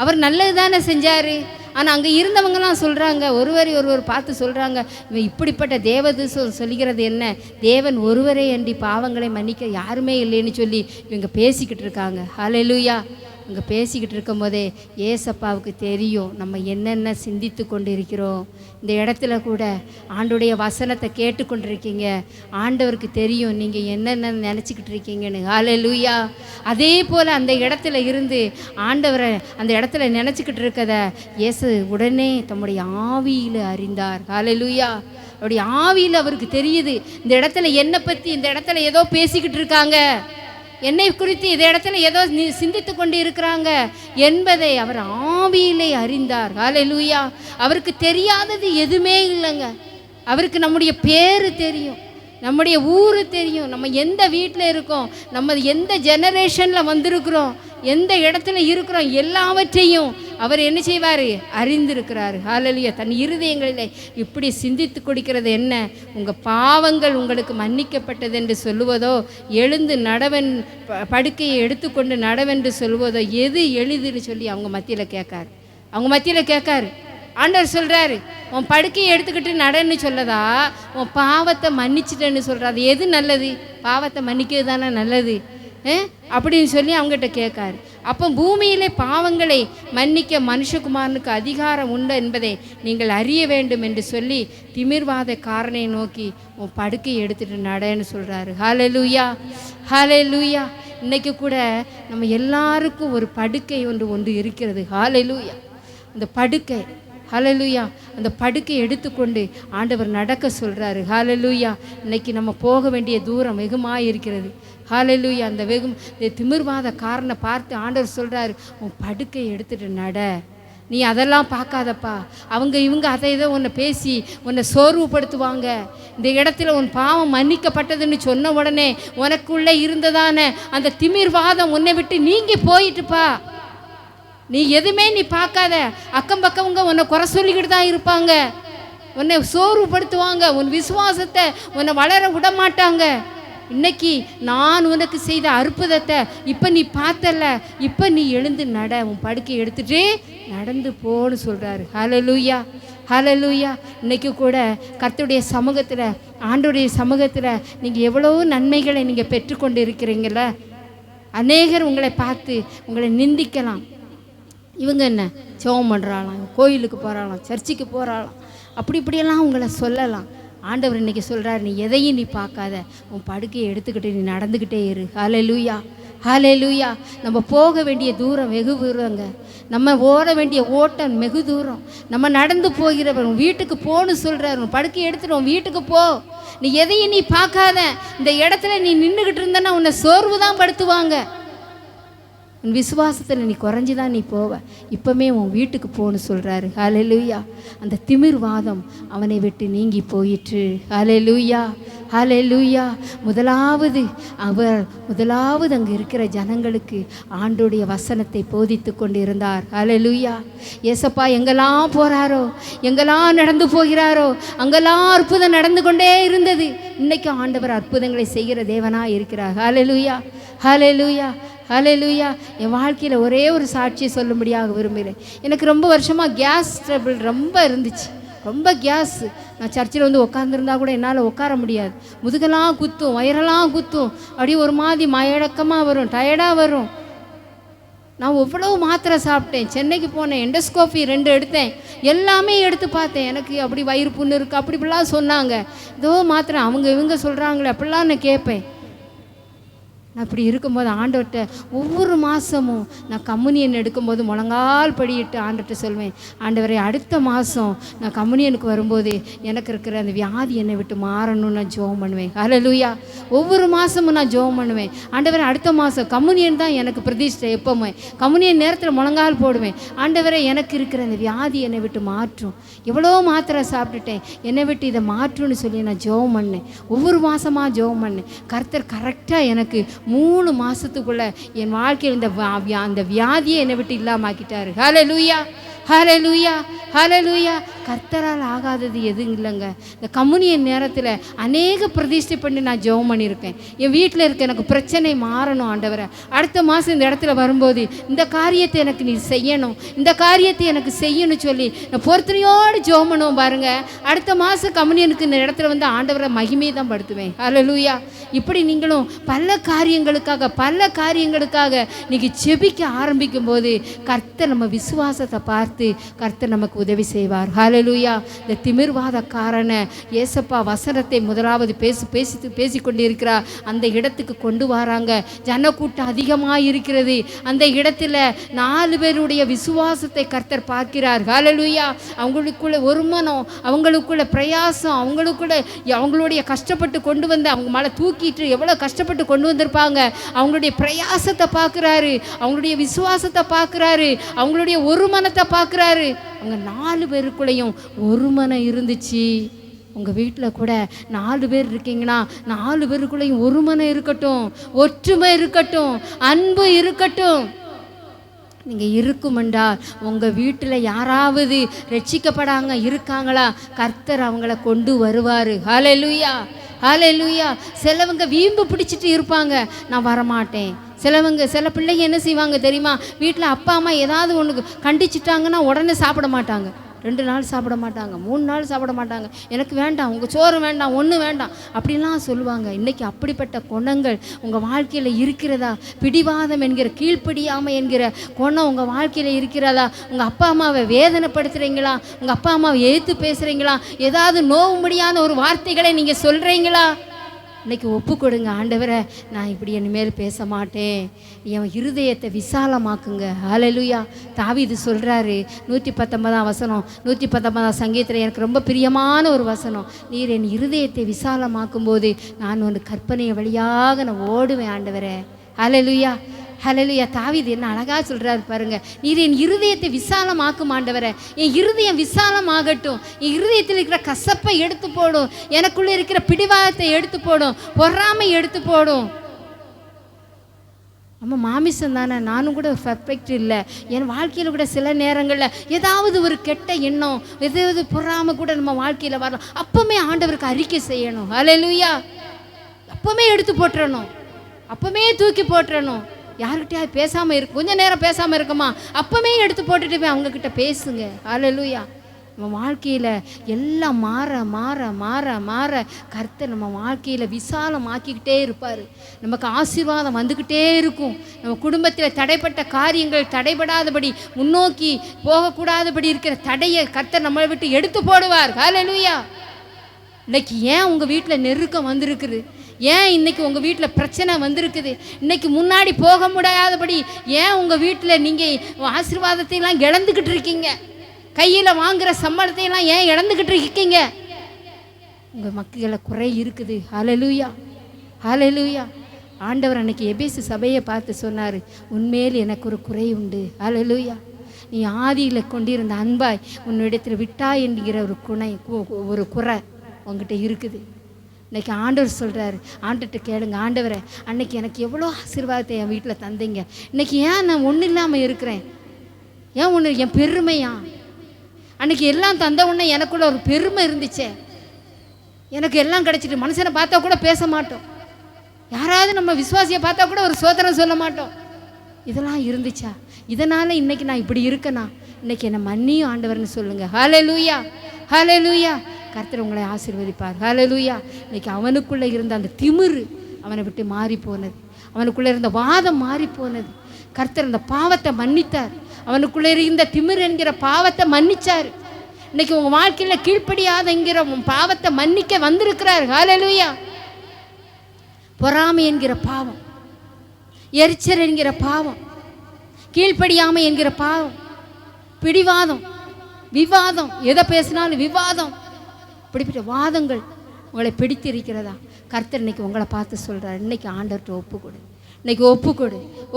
அவர் நல்லது தானே செஞ்சார். ஆனால் அங்கே இருந்தவங்கலாம் சொல்கிறாங்க, ஒருவர் பார்த்து சொல்கிறாங்க, இவன் இப்படிப்பட்ட தேவதூசம் சொல்கிறது என்ன? தேவன் ஒருவரே அன்றி பாவங்களை மன்னிக்க யாருமே இல்லைன்னு சொல்லி இவங்க பேசிக்கிட்டு இருக்காங்க. ஹல்லேலூயா. இங்கே பேசிக்கிட்டு இருக்கும் போதே ஏசப்பாவுக்கு தெரியும் நம்ம என்னென்ன சிந்தித்து கொண்டு இருக்கிறோம். இந்த இடத்துல கூட ஆண்டுடைய வசனத்தை கேட்டுக்கொண்டிருக்கீங்க. ஆண்டவருக்கு தெரியும் நீங்கள் என்னென்ன நினச்சிக்கிட்டு இருக்கீங்கன்னு. ஹல்லேலூயா. அதே போல் அந்த இடத்துல இருந்து ஆண்டவரை அந்த இடத்துல நினச்சிக்கிட்டு இருக்கத இயேசு உடனே தம்முடைய ஆவியில் அறிந்தார். ஹல்லேலூயா. அவருடைய ஆவியில் அவருக்கு தெரியுது இந்த இடத்துல என்னை பற்றி இந்த இடத்துல ஏதோ பேசிக்கிட்டு இருக்காங்க, என்னை குறித்து இந்த இடத்துல ஏதோ சிந்தித்து கொண்டு இருக்கிறாங்க என்பதை அவர் ஆவியிலே அறிந்தார். ஹல்லேலூயா. அவருக்கு தெரியாதது எதுவுமே இல்லைங்க. அவருக்கு நம்முடைய பேர் தெரியும், நம்முடைய ஊர் தெரியும், நம்ம எந்த வீட்டில் இருக்கோம், நம்ம எந்த ஜெனரேஷனில் வந்திருக்கிறோம், எந்த இடத்துல இருக்கிறோம், எல்லாவற்றையும் அவர் என்ன செய்வார்? அறிந்திருக்கிறார். ஹல்லேலூயா. தன் இருதயங்களில் இப்படி சிந்தித்து கொடுக்கிறது என்ன? உங்கள் பாவங்கள் உங்களுக்கு மன்னிக்கப்பட்டது என்று சொல்லுவதோ, எழுந்து நடவன் படுக்கையை எடுத்துக்கொண்டு நடவென்று சொல்லுவதோ எது எளிதுன்னு சொல்லி அவங்க மத்தியில் கேட்காரு. ஆண்டவர் சொல்கிறாரு, உன் படுக்கையை எடுத்துக்கிட்டு நடன்னு சொல்லதா, உன் பாவத்தை மன்னிச்சிட்டேன்னு சொல்கிறாரு. எது நல்லது? பாவத்தை மன்னிக்கிறது தானே நல்லது அப்படின்னு சொல்லி அவங்ககிட்ட கேட்காரு. அப்போ பூமியிலே பாவங்களை மன்னிக்க மனுஷகுமாரனுக்கு அதிகாரம் உண்டு என்பதை நீங்கள் அறிய வேண்டும் என்று சொல்லி திமிர்வாதக்காரனை நோக்கி உன் படுக்கையை எடுத்துகிட்டு நடன்னு சொல்கிறாரு. ஹல்லேலூயா. ஹல்லேலூயா. இன்றைக்கி கூட நம்ம எல்லாருக்கும் ஒரு படுக்கை ஒன்று இருக்கிறது. ஹல்லேலூயா. அந்த படுக்கை, ஹல்லேலூயா, அந்த படுக்கையை எடுத்துக்கொண்டு ஆண்டவர் நடக்க சொல்கிறாரு. ஹல்லேலூயா. இன்றைக்கி நம்ம போக வேண்டிய தூரம் வெகுமாக இருக்கிறது. ஹல்லேலூயா. அந்த திமிர்வாத காரனை பார்த்து ஆண்டவர் சொல்கிறாரு, உன் படுக்கையை எடுத்துகிட்டு நட, நீ அதெல்லாம் பார்க்காதப்பா. இவங்க அதை இதை உன்னை பேசி உன்னை சோர்வுபடுத்துவாங்க. இந்த இடத்துல உன் பாவம் மன்னிக்கப்பட்டதுன்னு சொன்ன உடனே உனக்குள்ளே இருந்ததான அந்த திமிர்வாதம் உன்னை விட்டு நீங்கி போயிட்டுப்பா. நீ எதுவுமே நீ பார்க்காத. அக்கம் பக்கவங்க உன்னை குறை சொல்லிக்கிட்டு தான் இருப்பாங்க, உன்னை சோர்வுபடுத்துவாங்க, உன் விசுவாசத்தை உன்னை வளர விட மாட்டாங்க. இன்னைக்கு நான் உனக்கு செய்த அற்புதத்தை இப்போ நீ பார்த்தல, இப்போ நீ எழுந்து நட, உன் படுக்கையை எடுத்துகிட்டு நடந்து போன்னு சொல்கிறாரு. ஹல்லேலூயா. ஹல்லேலூயா. இன்றைக்கி கூட கர்த்தருடைய சமூகத்தில், ஆண்டோடைய சமூகத்தில் நீங்கள் எவ்வளோ நன்மைகளை நீங்கள் பெற்றுக்கொண்டு இருக்கிறீங்கள. அநேகர் உங்களை பார்த்து உங்களை நிந்திக்கலாம். இவங்க என்ன ஜெபம் பண்ணுறாளாம், கோயிலுக்கு போகிறாளாம், சர்ச்சுக்கு போகிறாளாம், அப்படி இப்படியெல்லாம் உங்களை சொல்லலாம். ஆண்டவர் இன்றைக்கி சொல்கிறார், நீ எதையும் நீ பார்க்காத, உன் படுக்கையை எடுத்துக்கிட்டு நீ நடந்துக்கிட்டே இரு. ஹல்லேலூயா. ஹல்லேலூயா. நம்ம போக வேண்டிய தூரம் வெகு தூரங்க, நம்ம ஓட வேண்டிய ஓட்டம் வெகு தூரம். நம்ம நடந்து போகிறவர் வீட்டுக்கு போன்னு சொல்கிறார். உன் படுக்கையை எடுத்துட்டு உன் வீட்டுக்கு போ. நீ எதையும் நீ பார்க்காத. இந்த இடத்துல நீ நின்றுக்கிட்டு இருந்தன்னா உன்னை சோர்வு தான் படுத்துவாங்க. உன் விசுவாசத்தில் நீ குறைஞ்சி தான் நீ போவ. இப்போமே உன் வீட்டுக்கு போன்னு சொல்கிறாரு. ஹல்லேலூயா. அந்த திமிர்வாதம் அவனை விட்டு நீங்கி போயிற்று. ஹல்லேலூயா. ஹல்லேலூயா. முதலாவது அங்கே இருக்கிற ஜனங்களுக்கு ஆண்டோடைய வசனத்தை போதித்து கொண்டு இருந்தார். ஹல்லேலூயா. ஏசப்பா எங்கெல்லாம் போகிறாரோ, எங்கெல்லாம் நடந்து போகிறாரோ, அங்கெல்லாம் அற்புதம் நடந்து கொண்டே இருந்தது. இன்றைக்கி ஆண்டவர் அற்புதங்களை செய்கிற தேவனாக இருக்கிறார். ஹல்லேலூயா. ஹல்லேலூயா. ஹல்லேலூயா. என் வாழ்க்கையில் ஒரே ஒரு சாட்சியை சொல்லும்படியாக விரும்புகிறேன். எனக்கு ரொம்ப வருஷமாக கேஸ் ட்ரபிள் ரொம்ப இருந்துச்சு, ரொம்ப கேஸ். நான் சர்ச்சில் வந்து உட்காந்துருந்தா கூட என்னால் உட்கார முடியாது. முதுகெல்லாம் குத்தும், வயிறெல்லாம் குத்தும், அப்படியே ஒரு மாதிரி மயடக்கமாக வரும், டயர்டாக வரும். நான் எவ்வளோ மாத்திரை சாப்பிட்டேன். சென்னைக்கு போனேன், எண்டோஸ்கோபி 2 எடுத்தேன், எல்லாமே எடுத்து பார்த்தேன். எனக்கு அப்படி வயிறு புண்ணு இருக்குது அப்படி இப்படிலாம் சொன்னாங்க. ஏதோ மாத்திரை இவங்க சொல்கிறாங்களே அப்படிலாம் நான் கேட்பேன். நான் இப்படி இருக்கும்போது ஆண்டவர்கிட்ட ஒவ்வொரு மாதமும் நான் கம்யூனியன் எடுக்கும்போது முழங்கால் படியிட்டு ஆண்டவர்கிட்ட சொல்வேன், ஆண்டவரே அடுத்த மாதம் நான் கம்யூனியனுக்கு வரும்போது எனக்கு இருக்கிற அந்த வியாதி என்னை விட்டு மாறணும்னு நான் ஜெபம் பண்ணுவேன். ஹல்லேலூயா. ஒவ்வொரு மாதமும் நான் ஜெபம் பண்ணுவேன், ஆண்டவரே அடுத்த மாதம் கம்யூனியன் தான் எனக்கு பிரதிஷ்டை. எப்போவுமே கம்யூனியன் நேரத்தில் முழங்கால் போடுவேன், ஆண்டவரே எனக்கு இருக்கிற அந்த வியாதி என்னை விட்டு மாற்றும். எவ்வளோ மாத்திரை சாப்பிட்டுட்டேன், என்னை விட்டு இதை மாற்றும்னு சொல்லி நான் ஜெபம் பண்ணேன். ஒவ்வொரு மாதமாக ஜெபம் பண்ணேன். கர்த்தர் கரெக்டாக எனக்கு 3 மாதத்துக்குள்ளே என் வாழ்க்கையில் அந்த வியாதியை என்னை விட்டு இல்லாமாக்கிட்டாரு. ஹல்லேலூயா, ஹல்லேலூயா, ஹல்லேலூயா. கர்த்தரால் ஆகாதது எதுவும் இல்லைங்க. இந்த கம்யூனியன் நேரத்தில் அநேக பிரதிஷ்டை பண்ணி நான் ஜெபம் பண்ணியிருக்கேன். என் வீட்டில் இருக்க எனக்கு பிரச்சனை மாறணும் ஆண்டவரை. அடுத்த மாதம் இந்த இடத்துல வரும்போது இந்த காரியத்தை எனக்கு நீ செய்யணும், இந்த காரியத்தை எனக்கு செய்யணும் சொல்லி நான் பொறுத்தனையோடு ஜெபம் பண்ணுவோம் பாருங்கள். அடுத்த மாதம் கம்யூனியனுக்கு இந்த இடத்துல வந்து ஆண்டவரை மகிமையை தான் படுத்துவேன். ஹல்லேலூயா. இப்படி நீங்களும் பல காரியங்களுக்காக நீங்கள் செபிக்க ஆரம்பிக்கும் போது கர்த்தர் நம்ம விசுவாசத்தை பார்த்து கர்த்தர் நமக்கு உதவி செய்வார். ஹல்லேலூயா. இந்த திமிர்வாதக்காரனை ஏசப்பா வசனத்தை முதலாவது பேசி கொண்டிருக்கிறார். அந்த இடத்துக்கு கொண்டு வராங்க. ஜனக்கூட்டம் அதிகமாக இருக்கிறது. அந்த இடத்துல 4 பேருடைய விசுவாசத்தை கர்த்தர் பார்க்கிறார். ஹல்லேலூயா. அவங்களுக்குள்ள ஒரு மனம், அவங்களுக்குள்ள பிரயாசம், அவங்களுடைய கஷ்டப்பட்டு கொண்டு வந்து அவங்க மலை தூக்கிட்டு எவ்வளோ கஷ்டப்பட்டு கொண்டு வந்திருப்பாங்க. அவங்களுடைய பிரயாசத்தை பார்க்குறாரு, அவங்களுடைய விசுவாசத்தை பார்க்குறாரு, அவங்களுடைய ஒரு மனத்தை பார்க்குறாரு. அவங்க 4 பேருக்குள்ளேயும் ஒரு மனம் இருந்துச்சு. உங்கள் வீட்டில் கூட 4 பேர் இருக்கீங்கன்னா 4 பேருக்குள்ளேயும் ஒரு மனம் இருக்கட்டும், ஒற்றுமை இருக்கட்டும், அன்பு இருக்கட்டும். நீங்கள் இருக்குமென்றால் உங்கள் வீட்டில் யாராவது ரட்சிக்கப்படாங்க இருக்காங்களா, கர்த்தர் அவங்கள கொண்டு வருவார். ஹல்லேலூயா, ஹல்லேலூயா. சிலவங்க வீம்பு பிடிச்சிட்டு இருப்பாங்க, நான் வரமாட்டேன். சில பிள்ளைங்க என்ன செய்வாங்க தெரியுமா, வீட்டில் அப்பா அம்மா ஏதாவது ஒன்று கண்டிச்சிட்டாங்கன்னா உடனே சாப்பிட மாட்டாங்க. 2 நாள் சாப்பிட மாட்டாங்க, 3 நாள் சாப்பிட மாட்டாங்க. எனக்கு வேண்டாம், உங்கள் சோறு வேண்டாம், ஒன்று வேண்டாம் அப்படிலாம் சொல்லுவாங்க. இன்றைக்கி அப்படிப்பட்ட குணங்கள் உங்கள் வாழ்க்கையில் இருக்கிறதா? பிடிவாதம் என்கிற, கீழ்ப்படியாமை என்கிற குணம் உங்கள் வாழ்க்கையில் இருக்கிறதா? உங்கள் அப்பா அம்மாவை வேதனைப்படுத்துகிறீங்களா? உங்கள் அப்பா அம்மாவை எதிர்த்து பேசுகிறீங்களா? ஏதாவது நோவும்படியான ஒரு வார்த்தைகளை நீங்கள் சொல்கிறீங்களா? இன்றைக்கி ஒப்பு கொடுங்க. ஆண்டவரை, நான் இப்படி இனிமேல் பேச மாட்டேன், என் இருதயத்தை விசாலமாக்குங்க. ஹல்லேலூயா. தாவீது சொல்கிறாரு 119ஆம் வசனம், 119ஆம் சங்கீதத்தில் எனக்கு ரொம்ப பிரியமான ஒரு வசனம். நீர் என் இருதயத்தை விசாலமாக்கும் போது நான் ஒரு கற்பனை வழியாக நான் ஓடுவேன் ஆண்டவரே. ஹல்லேலூயா, ஹல்லேலூயா. தாவீது என்ன அழகாக சொல்கிறாரு பாருங்க. நீர் என் இருதயத்தை விசாலமாக்கும் ஆண்டவரே. என் இருதயம் விசாலமாகட்டும். என் இருதயத்தில் இருக்கிற கசப்பை எடுத்து போடும், எனக்குள்ளே இருக்கிற பிடிவாதத்தை எடுத்து போடும், பொறாமை எடுத்து போடும். நம்ம மாமிசம் தானே, நானும் கூட பர்ஃபெக்ட் இல்லை. என் வாழ்க்கையில் கூட சில நேரங்களில் ஏதாவது ஒரு கெட்ட எண்ணம், ஏதாவது பொறாமை கூட நம்ம வாழ்க்கையில் வரலாம். அப்போவுமே ஆண்டவருக்கு அறிக்கை செய்யணும். ஹல்லேலூயா. அப்போவுமே எடுத்து போட்டுறணும், அப்போவுமே தூக்கி போட்டுறணும். யார்கிட்டயாவது பேசாமல் இருக்கு, கொஞ்சம் நேரம் பேசாமல் இருக்குமா, அப்போவுமே எடுத்து போட்டுட்டு போய் அவங்கக்கிட்ட பேசுங்க. ஹல்லேலூயா. நம்ம வாழ்க்கையில் எல்லாம் மாற மாற மாற மாற கர்த்தர் நம்ம வாழ்க்கையில் விசாலமாக்கிக்கிட்டே இருப்பார். நமக்கு ஆசீர்வாதம் வந்துக்கிட்டே இருக்கும். நம்ம குடும்பத்தில் தடைப்பட்ட காரியங்கள் தடைபடாதபடி, முன்னோக்கி போகக்கூடாதபடி இருக்கிற தடையை கர்த்தர் நம்மளை விட்டு எடுத்து போடுவார். ஹல்லேலூயா. இன்னைக்கு ஏன் உங்கள் வீட்டில் நெருக்கம் வந்திருக்குது? ஏன் இன்னைக்கு உங்கள் வீட்டில் பிரச்சனை வந்திருக்குது? இன்னைக்கு முன்னாடி போக முடியாதபடி ஏன் உங்கள் வீட்டில் நீங்கள் ஆசீர்வாதத்தையெல்லாம் இழந்துக்கிட்டு இருக்கீங்க? கையில் வாங்குகிற சம்பளத்தையெல்லாம் ஏன் இழந்துக்கிட்டு இருக்கீங்க? உங்கள் மக்களை குறை இருக்குது. ஹல்லேலூயா, ஹல்லேலூயா. ஆண்டவர் அன்னைக்கு எபேசு சபையை பார்த்து சொன்னார், உன்மேல் எனக்கு ஒரு குறை உண்டு. ஹல்லேலூயா. நீ ஆதியில் கொண்டிருந்த அன்பாய் உன்னிடத்தில் விட்டாய் என்கிற ஒரு குறை உங்ககிட்ட இருக்குது. இன்றைக்கி ஆண்டவர் சொல்கிறாரு, ஆண்டர்கிட்ட கேளுங்க, ஆண்டவரை அன்னைக்கு எனக்கு எவ்வளோ ஆசீர்வாதத்தை என் வீட்டில் தந்தீங்க, இன்றைக்கி ஏன் நான் ஒன்றும் இல்லாமல் இருக்கிறேன்? ஏன் ஒன்று என் பெருமையா? அன்றைக்கி எல்லாம் தந்த உடனே எனக்குள்ள ஒரு பெருமை இருந்துச்சே, எனக்கு எல்லாம் கிடச்சிட்டு மனுஷனை பார்த்தா கூட பேச மாட்டோம், யாராவது நம்ம விசுவாசியை பார்த்தா கூட ஒரு சோதனை சொல்ல மாட்டோம். இதெல்லாம் இருந்துச்சா? இதனால் இன்றைக்கி நான் இப்படி இருக்கேனா? இன்றைக்கி என்னை மன்னியும் ஆண்டவர்னு சொல்லுங்கள். ஹல்லேலூயா, ஹல்லேலூயா. கர்த்தர் உங்களை ஆசீர்வதிப்பார். ஹல்லேலூயா. இன்றைக்கி அவனுக்குள்ளே இருந்த அந்த திமிரு அவனை விட்டு மாறி போனது, அவனுக்குள்ளே இருந்த வாதம் மாறி போனது. கர்த்தர் அந்த பாவத்தை மன்னித்தார். அவனுக்குள்ளே இருந்த திமிரு என்கிற பாவத்தை மன்னிச்சார். இன்றைக்கி உங்கள் வாழ்க்கையில் கீழ்ப்படியாதங்கிற பாவத்தை மன்னிக்க வந்திருக்கிறார். ஹல்லேலூயா. பொறாமை என்கிற பாவம், எரிச்சல் என்கிற பாவம், கீழ்ப்படியாமை என்கிற பாவம், பிடிவாதம், விவாதம், எதை பேசினாலும் விவாதம், இப்படிப்பட்ட வாதங்கள் உங்களை பிடித்து இருக்கிறதா? கர்த்தர் இன்னைக்கு உங்களை பார்த்து சொல்கிறார், இன்னைக்கு ஆண்டவர்கிட்ட ஒப்பு கொடு. இன்னைக்கு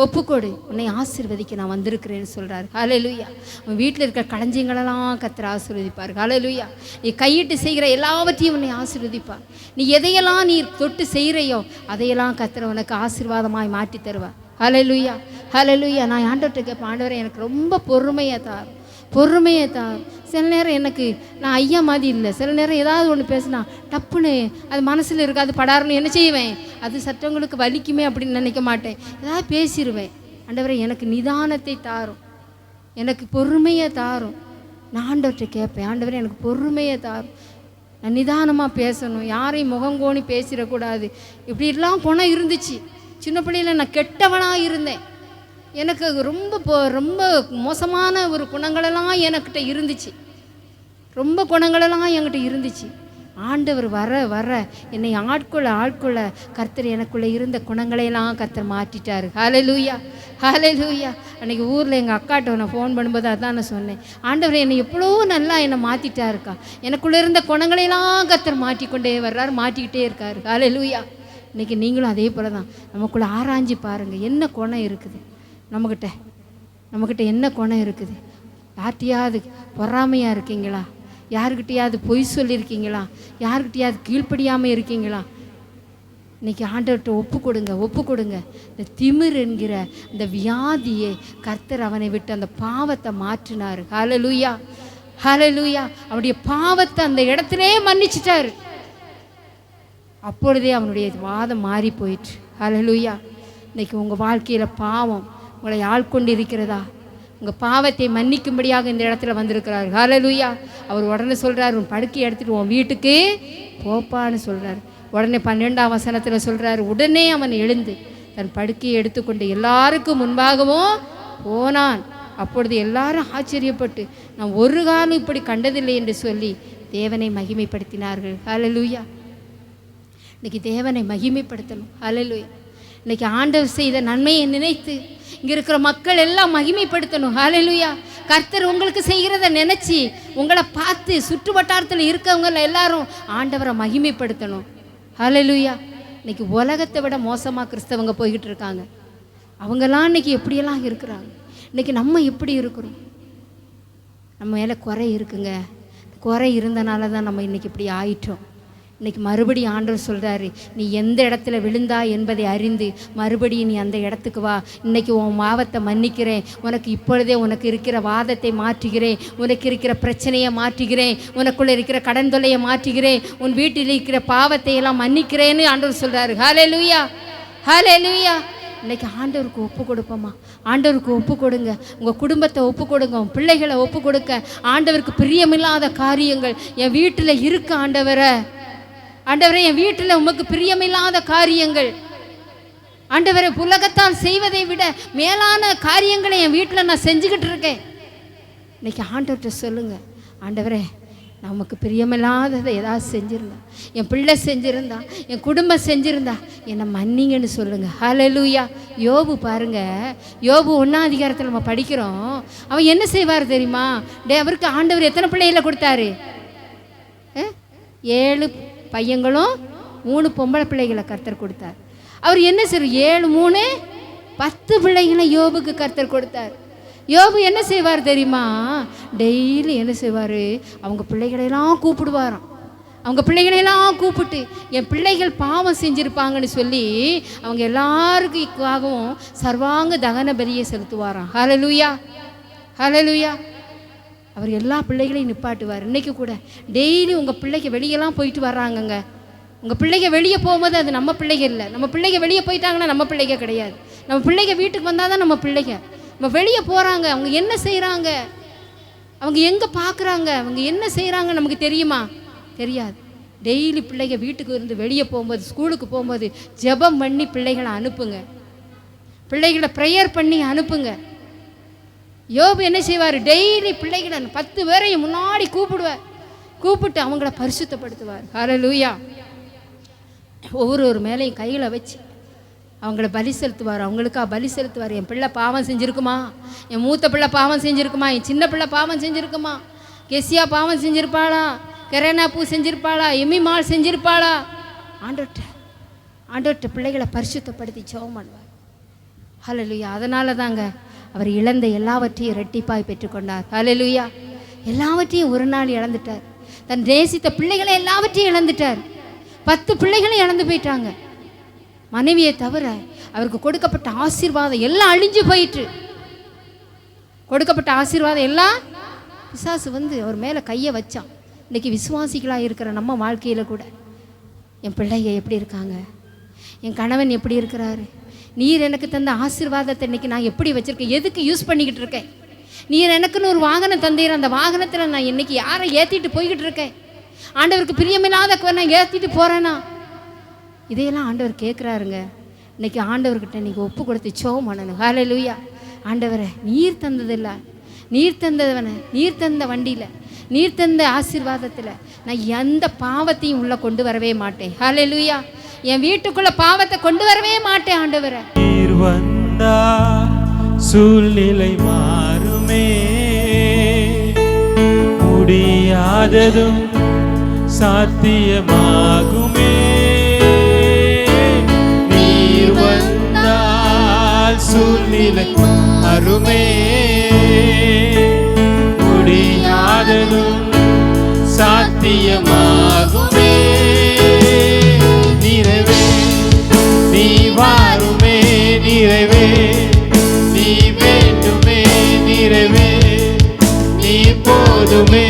ஒப்புக்கொடு, உன்னை ஆசீர்வதிக்க நான் வந்திருக்கிறேன்னு சொல்கிறாரு. ஹல்லேலூயா. உன் வீட்டில் இருக்கிற களஞ்சியங்களெல்லாம் கர்த்தர் ஆசீர்வதிப்பார். ஹல்லேலூயா. நீ கையிட்டு செய்கிற எல்லாவற்றையும் உன்னை ஆசீர்வதிப்பார். நீ எதையெல்லாம் நீ தொட்டு செய்கிறையோ அதையெல்லாம் கர்த்தர் உனக்கு ஆசீர்வாதமாய் மாற்றி தருவார். ஹல்லேலூயா. ஹல்லேலூயா. நான் ஆண்டவர்கிட்ட கேட்பேன், ஆண்டவரே எனக்கு ரொம்ப பொறுமையை தார். சில நேரம் எனக்கு நான் ஐயா மாதிரி இல்லை. சில நேரம் ஏதாவது ஒன்று பேசினா டப்புன்னு அது மனசில் இருக்காது, படாருன்னு என்ன செய்வேன், அது சட்டங்களுக்கு வலிக்குமே அப்படின்னு நினைக்க மாட்டேன், ஏதாவது பேசிடுவேன். ஆண்டவரே எனக்கு நிதானத்தை தாரும், எனக்கு பொறுமையை தாரும். நான் ஆண்டவர்கிட்ட கேட்பேன், ஆண்டவரே எனக்கு பொறுமையை தாரும், நான் நிதானமாக பேசணும், யாரையும் முகங்கோணி பேசிடக்கூடாது. இப்படிலாம் குணம் இருந்துச்சு. சின்ன பிள்ளையில் நான் கெட்டவனாக இருந்தேன். எனக்கு ரொம்ப மோசமான ஒரு குணங்களெல்லாம் என்கிட்ட இருந்துச்சு. ரொம்ப குணங்களெல்லாம் என்கிட்ட இருந்துச்சு. ஆண்டவர் வர என்னை ஆட்கொள்ள கர்த்தர் எனக்குள்ளே இருந்த குணங்களையெல்லாம் கர்த்தர் மாற்றிட்டார். ஹல்லேலூயா. ஹல்லேலூயா. அன்றைக்கி ஊரில் எங்கள் அக்காட்ட நான் ஃபோன் பண்ணும்போது அதான் நான் சொன்னேன், ஆண்டவர் என்னை எவ்வளோ நல்லா என்னை மாற்றிட்டாருக்கா. எனக்குள்ளே இருந்த குணங்களையெல்லாம் கர்த்தர் மாற்றிக்கொண்டே வர்றார், மாற்றிக்கிட்டே இருக்கார். ஹல்லேலூயா. இன்றைக்கி நீங்களும் அதே போல் தான் நமக்குள்ளே ஆராய்ஞ்சு பாருங்கள், என்ன குணம் இருக்குது நம்மக்கிட்ட என்ன குணம் இருக்குது. யார்கிட்டையாவது பொறாமையாக இருக்கீங்களா? யாருக்கிட்டையாவது பொய் சொல்லியிருக்கீங்களா? யாருக்கிட்டையாவது கீழ்ப்படியாமல் இருக்கீங்களா? இன்றைக்கி ஆண்டவர்கிட்ட ஒப்பு கொடுங்க. இந்த திமிர் என்கிற இந்த வியாதியை கர்த்தர் அவனை விட்டு அந்த பாவத்தை மாற்றினார். ஹல்லேலூயா. ஹல்லேலூயா. அவனுடைய பாவத்தை அந்த இடத்திலே மன்னிச்சிட்டாரு. அப்பொழுதே அவனுடைய வாதம் மாறி போயிற்று. ஹல்லேலூயா. இன்றைக்கி உங்கள் வாழ்க்கையில் பாவம் உங்களை ஆட்கொண்டு இருக்கிறதா? உங்கள் பாவத்தை மன்னிக்கும்படியாக இந்த இடத்துல வந்திருக்கிறார். ஹல்லேலூயா. அவர் உடனே சொல்கிறார், உன் படுக்கையை எடுத்துகிட்டு உன் வீட்டுக்கு போப்பான்னு சொல்கிறார். உடனே 12ஆம் வசனத்தில் சொல்கிறார், உடனே அவன் எழுந்து தன் படுக்கையை எடுத்துக்கொண்டு எல்லாருக்கும் முன்பாகவும் போனான். அப்பொழுது எல்லாரும் ஆச்சரியப்பட்டு நான் ஒரு காலம் இப்படி கண்டதில்லை என்று சொல்லி தேவனை மகிமைப்படுத்தினார்கள். ஹல்லேலூயா. இன்றைக்கி தேவனை மகிமைப்படுத்தணும். ஹல்லேலூயா. இன்றைக்கி ஆண்டவர் செய்த நன்மையை நினைத்து இங்கே இருக்கிற மக்கள் எல்லாம் மகிமைப்படுத்தணும். ஹல்லேலூயா. கர்த்தர் உங்களுக்கு செய்கிறத நினச்சி உங்களை பார்த்து சுற்று வட்டாரத்தில் இருக்கவங்க எல்லாரும் ஆண்டவரை மகிமைப்படுத்தணும். ஹல்லேலூயா. இன்றைக்கி உலகத்தை விட மோசமாக கிறிஸ்தவங்க போய்கிட்டு இருக்காங்க. அவங்கெல்லாம் இன்றைக்கி எப்படியெல்லாம் இருக்கிறாங்க. இன்றைக்கி நம்ம எப்படி இருக்கிறோம்? நம்ம மேலே குறை இருக்குங்க. குறை இருந்தனால தான் நம்ம இன்றைக்கி இப்படி ஆயிட்டோம். இன்றைக்கி மறுபடியும் ஆண்டவர் சொல்கிறாரு, நீ எந்த இடத்துல விழுந்தா என்பதை அறிந்து மறுபடியும் நீ அந்த இடத்துக்கு வா. இன்றைக்கி உன் பாவத்தை மன்னிக்கிறேன், உனக்கு இப்பொழுதே உனக்கு இருக்கிற வாதத்தை மாற்றுகிறேன், உனக்கு இருக்கிற பிரச்சனையை மாற்றுகிறேன், உனக்குள்ளே இருக்கிற கடன் தொல்லையை மாற்றுகிறேன், உன் வீட்டில் இருக்கிற பாவத்தை எல்லாம் மன்னிக்கிறேன்னு ஆண்டவர் சொல்கிறாரு. ஹல்லேலூயா. ஹல்லேலூயா. இன்றைக்கி ஆண்டவருக்கு ஒப்பு கொடுப்போமா? ஆண்டவருக்கு ஒப்பு கொடுங்க. உங்கள் குடும்பத்தை ஒப்பு கொடுங்க, உன் பிள்ளைகளை ஒப்பு கொடுக்க. ஆண்டவருக்கு பிரியமில்லாத காரியங்கள் என் வீட்டில் இருக்கு ஆண்டவரே, என் வீட்டில் உமக்கு பிரியமில்லாத காரியங்கள் ஆண்டவரே, உலகத்தால் செய்வதை விட மேலான காரியங்களை என் வீட்டில் நான் செஞ்சுக்கிட்டு இருக்கேன். இன்னைக்கு ஆண்டவர்கிட்ட சொல்லுங்க, ஆண்டவரே நான் உமக்கு பிரியமில்லாததை ஏதாவது செஞ்சுருந்தா, என் பிள்ளை செஞ்சுருந்தா, என் குடும்பம் செஞ்சுருந்தா என்னை மன்னிங்கன்னு சொல்லுங்கள். ஹல்லேலூயா. யோபு பாருங்க, யோபு 1ஆம் அதிகாரத்தில் நம்ம படிக்கிறோம். அவன் என்ன செய்வார் தெரியுமா? அவருக்கு ஆண்டவர் எத்தனை பிள்ளைகளை கொடுத்தாரு? 7 பையங்களும் 3 பொம்பளை பிள்ளைகளை கர்த்தர் கொடுத்தார். அவர் என்ன செய்வார்? 7 3 10 பிள்ளைகளை யோபுக்கு கர்த்தர் கொடுத்தார். யோபு என்ன செய்வார் தெரியுமா? டெய்லி என்ன செய்வார்? அவங்க பிள்ளைகளெல்லாம் கூப்பிடுவாராம். அவங்க பிள்ளைகளெல்லாம் கூப்பிட்டு என் பிள்ளைகள் பாவம் செஞ்சுருப்பாங்கன்னு சொல்லி அவங்க எல்லாருக்காகவும் சர்வாங்க தகன பலியை செலுத்துவாராம். ஹல்லேலூயா. ஹல்லேலூயா. அவர் எல்லா பிள்ளைகளையும் நிப்பாட்டுவார். இன்றைக்கி கூட டெய்லி உங்கள் பிள்ளைங்க வெளியெல்லாம் போயிட்டு வர்றாங்கங்க. உங்கள் பிள்ளைங்க வெளியே போகும்போது அது நம்ம பிள்ளைங்க இல்லை. நம்ம பிள்ளைங்க வெளியே போயிட்டாங்கன்னா நம்ம பிள்ளைங்க கிடையாது. நம்ம பிள்ளைங்க வீட்டுக்கு வந்தால் தான் நம்ம பிள்ளைங்க. நம்ம வெளியே போகிறாங்க, அவங்க என்ன செய்கிறாங்க, அவங்க எங்கே பார்க்குறாங்க, அவங்க என்ன செய்கிறாங்க நமக்கு தெரியுமா? தெரியாது. டெய்லி பிள்ளைங்க வீட்டுக்கு இருந்து வெளியே போகும்போது, ஸ்கூலுக்கு போகும்போது ஜெபம் பண்ணி பிள்ளைகளை அனுப்புங்க. பிள்ளைகளை ப்ரேயர் பண்ணி அனுப்புங்க. யோபு என்ன செய்வார்? டெய்லி பிள்ளைகளை 10 பேரையும் முன்னாடி கூப்பிட்டு அவங்கள பரிசுத்தப்படுத்துவார். ஹல்லேலூயா. ஒவ்வொரு மேலையும் கையில் வச்சு அவங்கள பலி செலுத்துவார். அவங்களுக்கா பலி செலுத்துவார். என் பிள்ளை பாவம் செஞ்சுருக்குமா, என் மூத்த பிள்ளை பாவம் செஞ்சுருக்குமா, என் சின்ன பிள்ளை பாவம் செஞ்சுருக்குமா, கெசியா பாவம் செஞ்சுருப்பாளா, கெரேனா பூ செஞ்சுருப்பாளா, எம்மிமாள் செஞ்சுருப்பாளா? ஆண்டவர்கிட்ட பிள்ளைகளை பரிசுத்தப்படுத்தி ஜெபம் பண்ணுவார். ஹல்லேலூயா. அதனால தாங்க அவர் இழந்த எல்லாவற்றையும் இரட்டிப்பாய் பெற்றுக்கொண்டார். ஹல்லேலூயா. எல்லாவற்றையும் ஒரு நாள் இழந்துட்டார். தன் நேசித்த பிள்ளைகளை எல்லாவற்றையும் இழந்துட்டார். 10 பிள்ளைகளும் இழந்து போயிட்டாங்க. மனைவியை தவிர அவருக்கு கொடுக்கப்பட்ட ஆசீர்வாதம் எல்லாம் அழிஞ்சு போயிட்டு. கொடுக்கப்பட்ட ஆசீர்வாதம் எல்லாம் பிசாசு வந்து அவர் மேலே கையை வச்சான். இன்றைக்கி விசுவாசிகளாக இருக்கிற நம்ம வாழ்க்கையில் கூட என் பிள்ளைங்க எப்படி இருக்காங்க, என் கணவன் எப்படி இருக்கிறாரு, நீர் எனக்கு தந்த ஆசீர்வாதத்தை இன்றைக்கி நான் எப்படி வச்சுருக்கேன், எதுக்கு யூஸ் பண்ணிக்கிட்டு இருக்கேன், நீர் எனக்குன்னு ஒரு வாகனம் தந்தீர், அந்த வாகனத்தில் நான் இன்றைக்கி யாரை ஏற்றிட்டு போய்கிட்டு இருக்கேன், ஆண்டவருக்கு பிரியமில்லாத நான் ஏற்றிட்டு போகிறேன்னா, இதையெல்லாம் ஆண்டவர் கேட்குறாருங்க. இன்றைக்கி ஆண்டவர்கிட்ட இன்றைக்கி ஒப்பு கொடுத்து ஜெபம் பண்ணணும். ஹல்லேலூயா. ஆண்டவரை நீர் தந்ததில்லை, நீர் தந்தவனை, நீர் தந்த வண்டியில், நீர் தந்த ஆசீர்வாதத்தில் நான் எந்த பாவத்தையும் உள்ளே கொண்டு வரவே மாட்டேன். ஹல்லேலூயா. என் வீட்டுக்குள்ள பாவத்தை கொண்டு வரவே மாட்டேன் ஆண்டவரே. நீர் வந்தா சூழ்நிலை மாறுமே, முடியாததும் சாத்தியமாகுமே. நீர் வந்தால் சூழ்நிலை மாறுமே, முடியாததும் சாத்தியமாகுமே. நிறைவே நீ வாருமே, நிறைவே நீ வேண்டுமே, நிறைவே நீ போதுமே.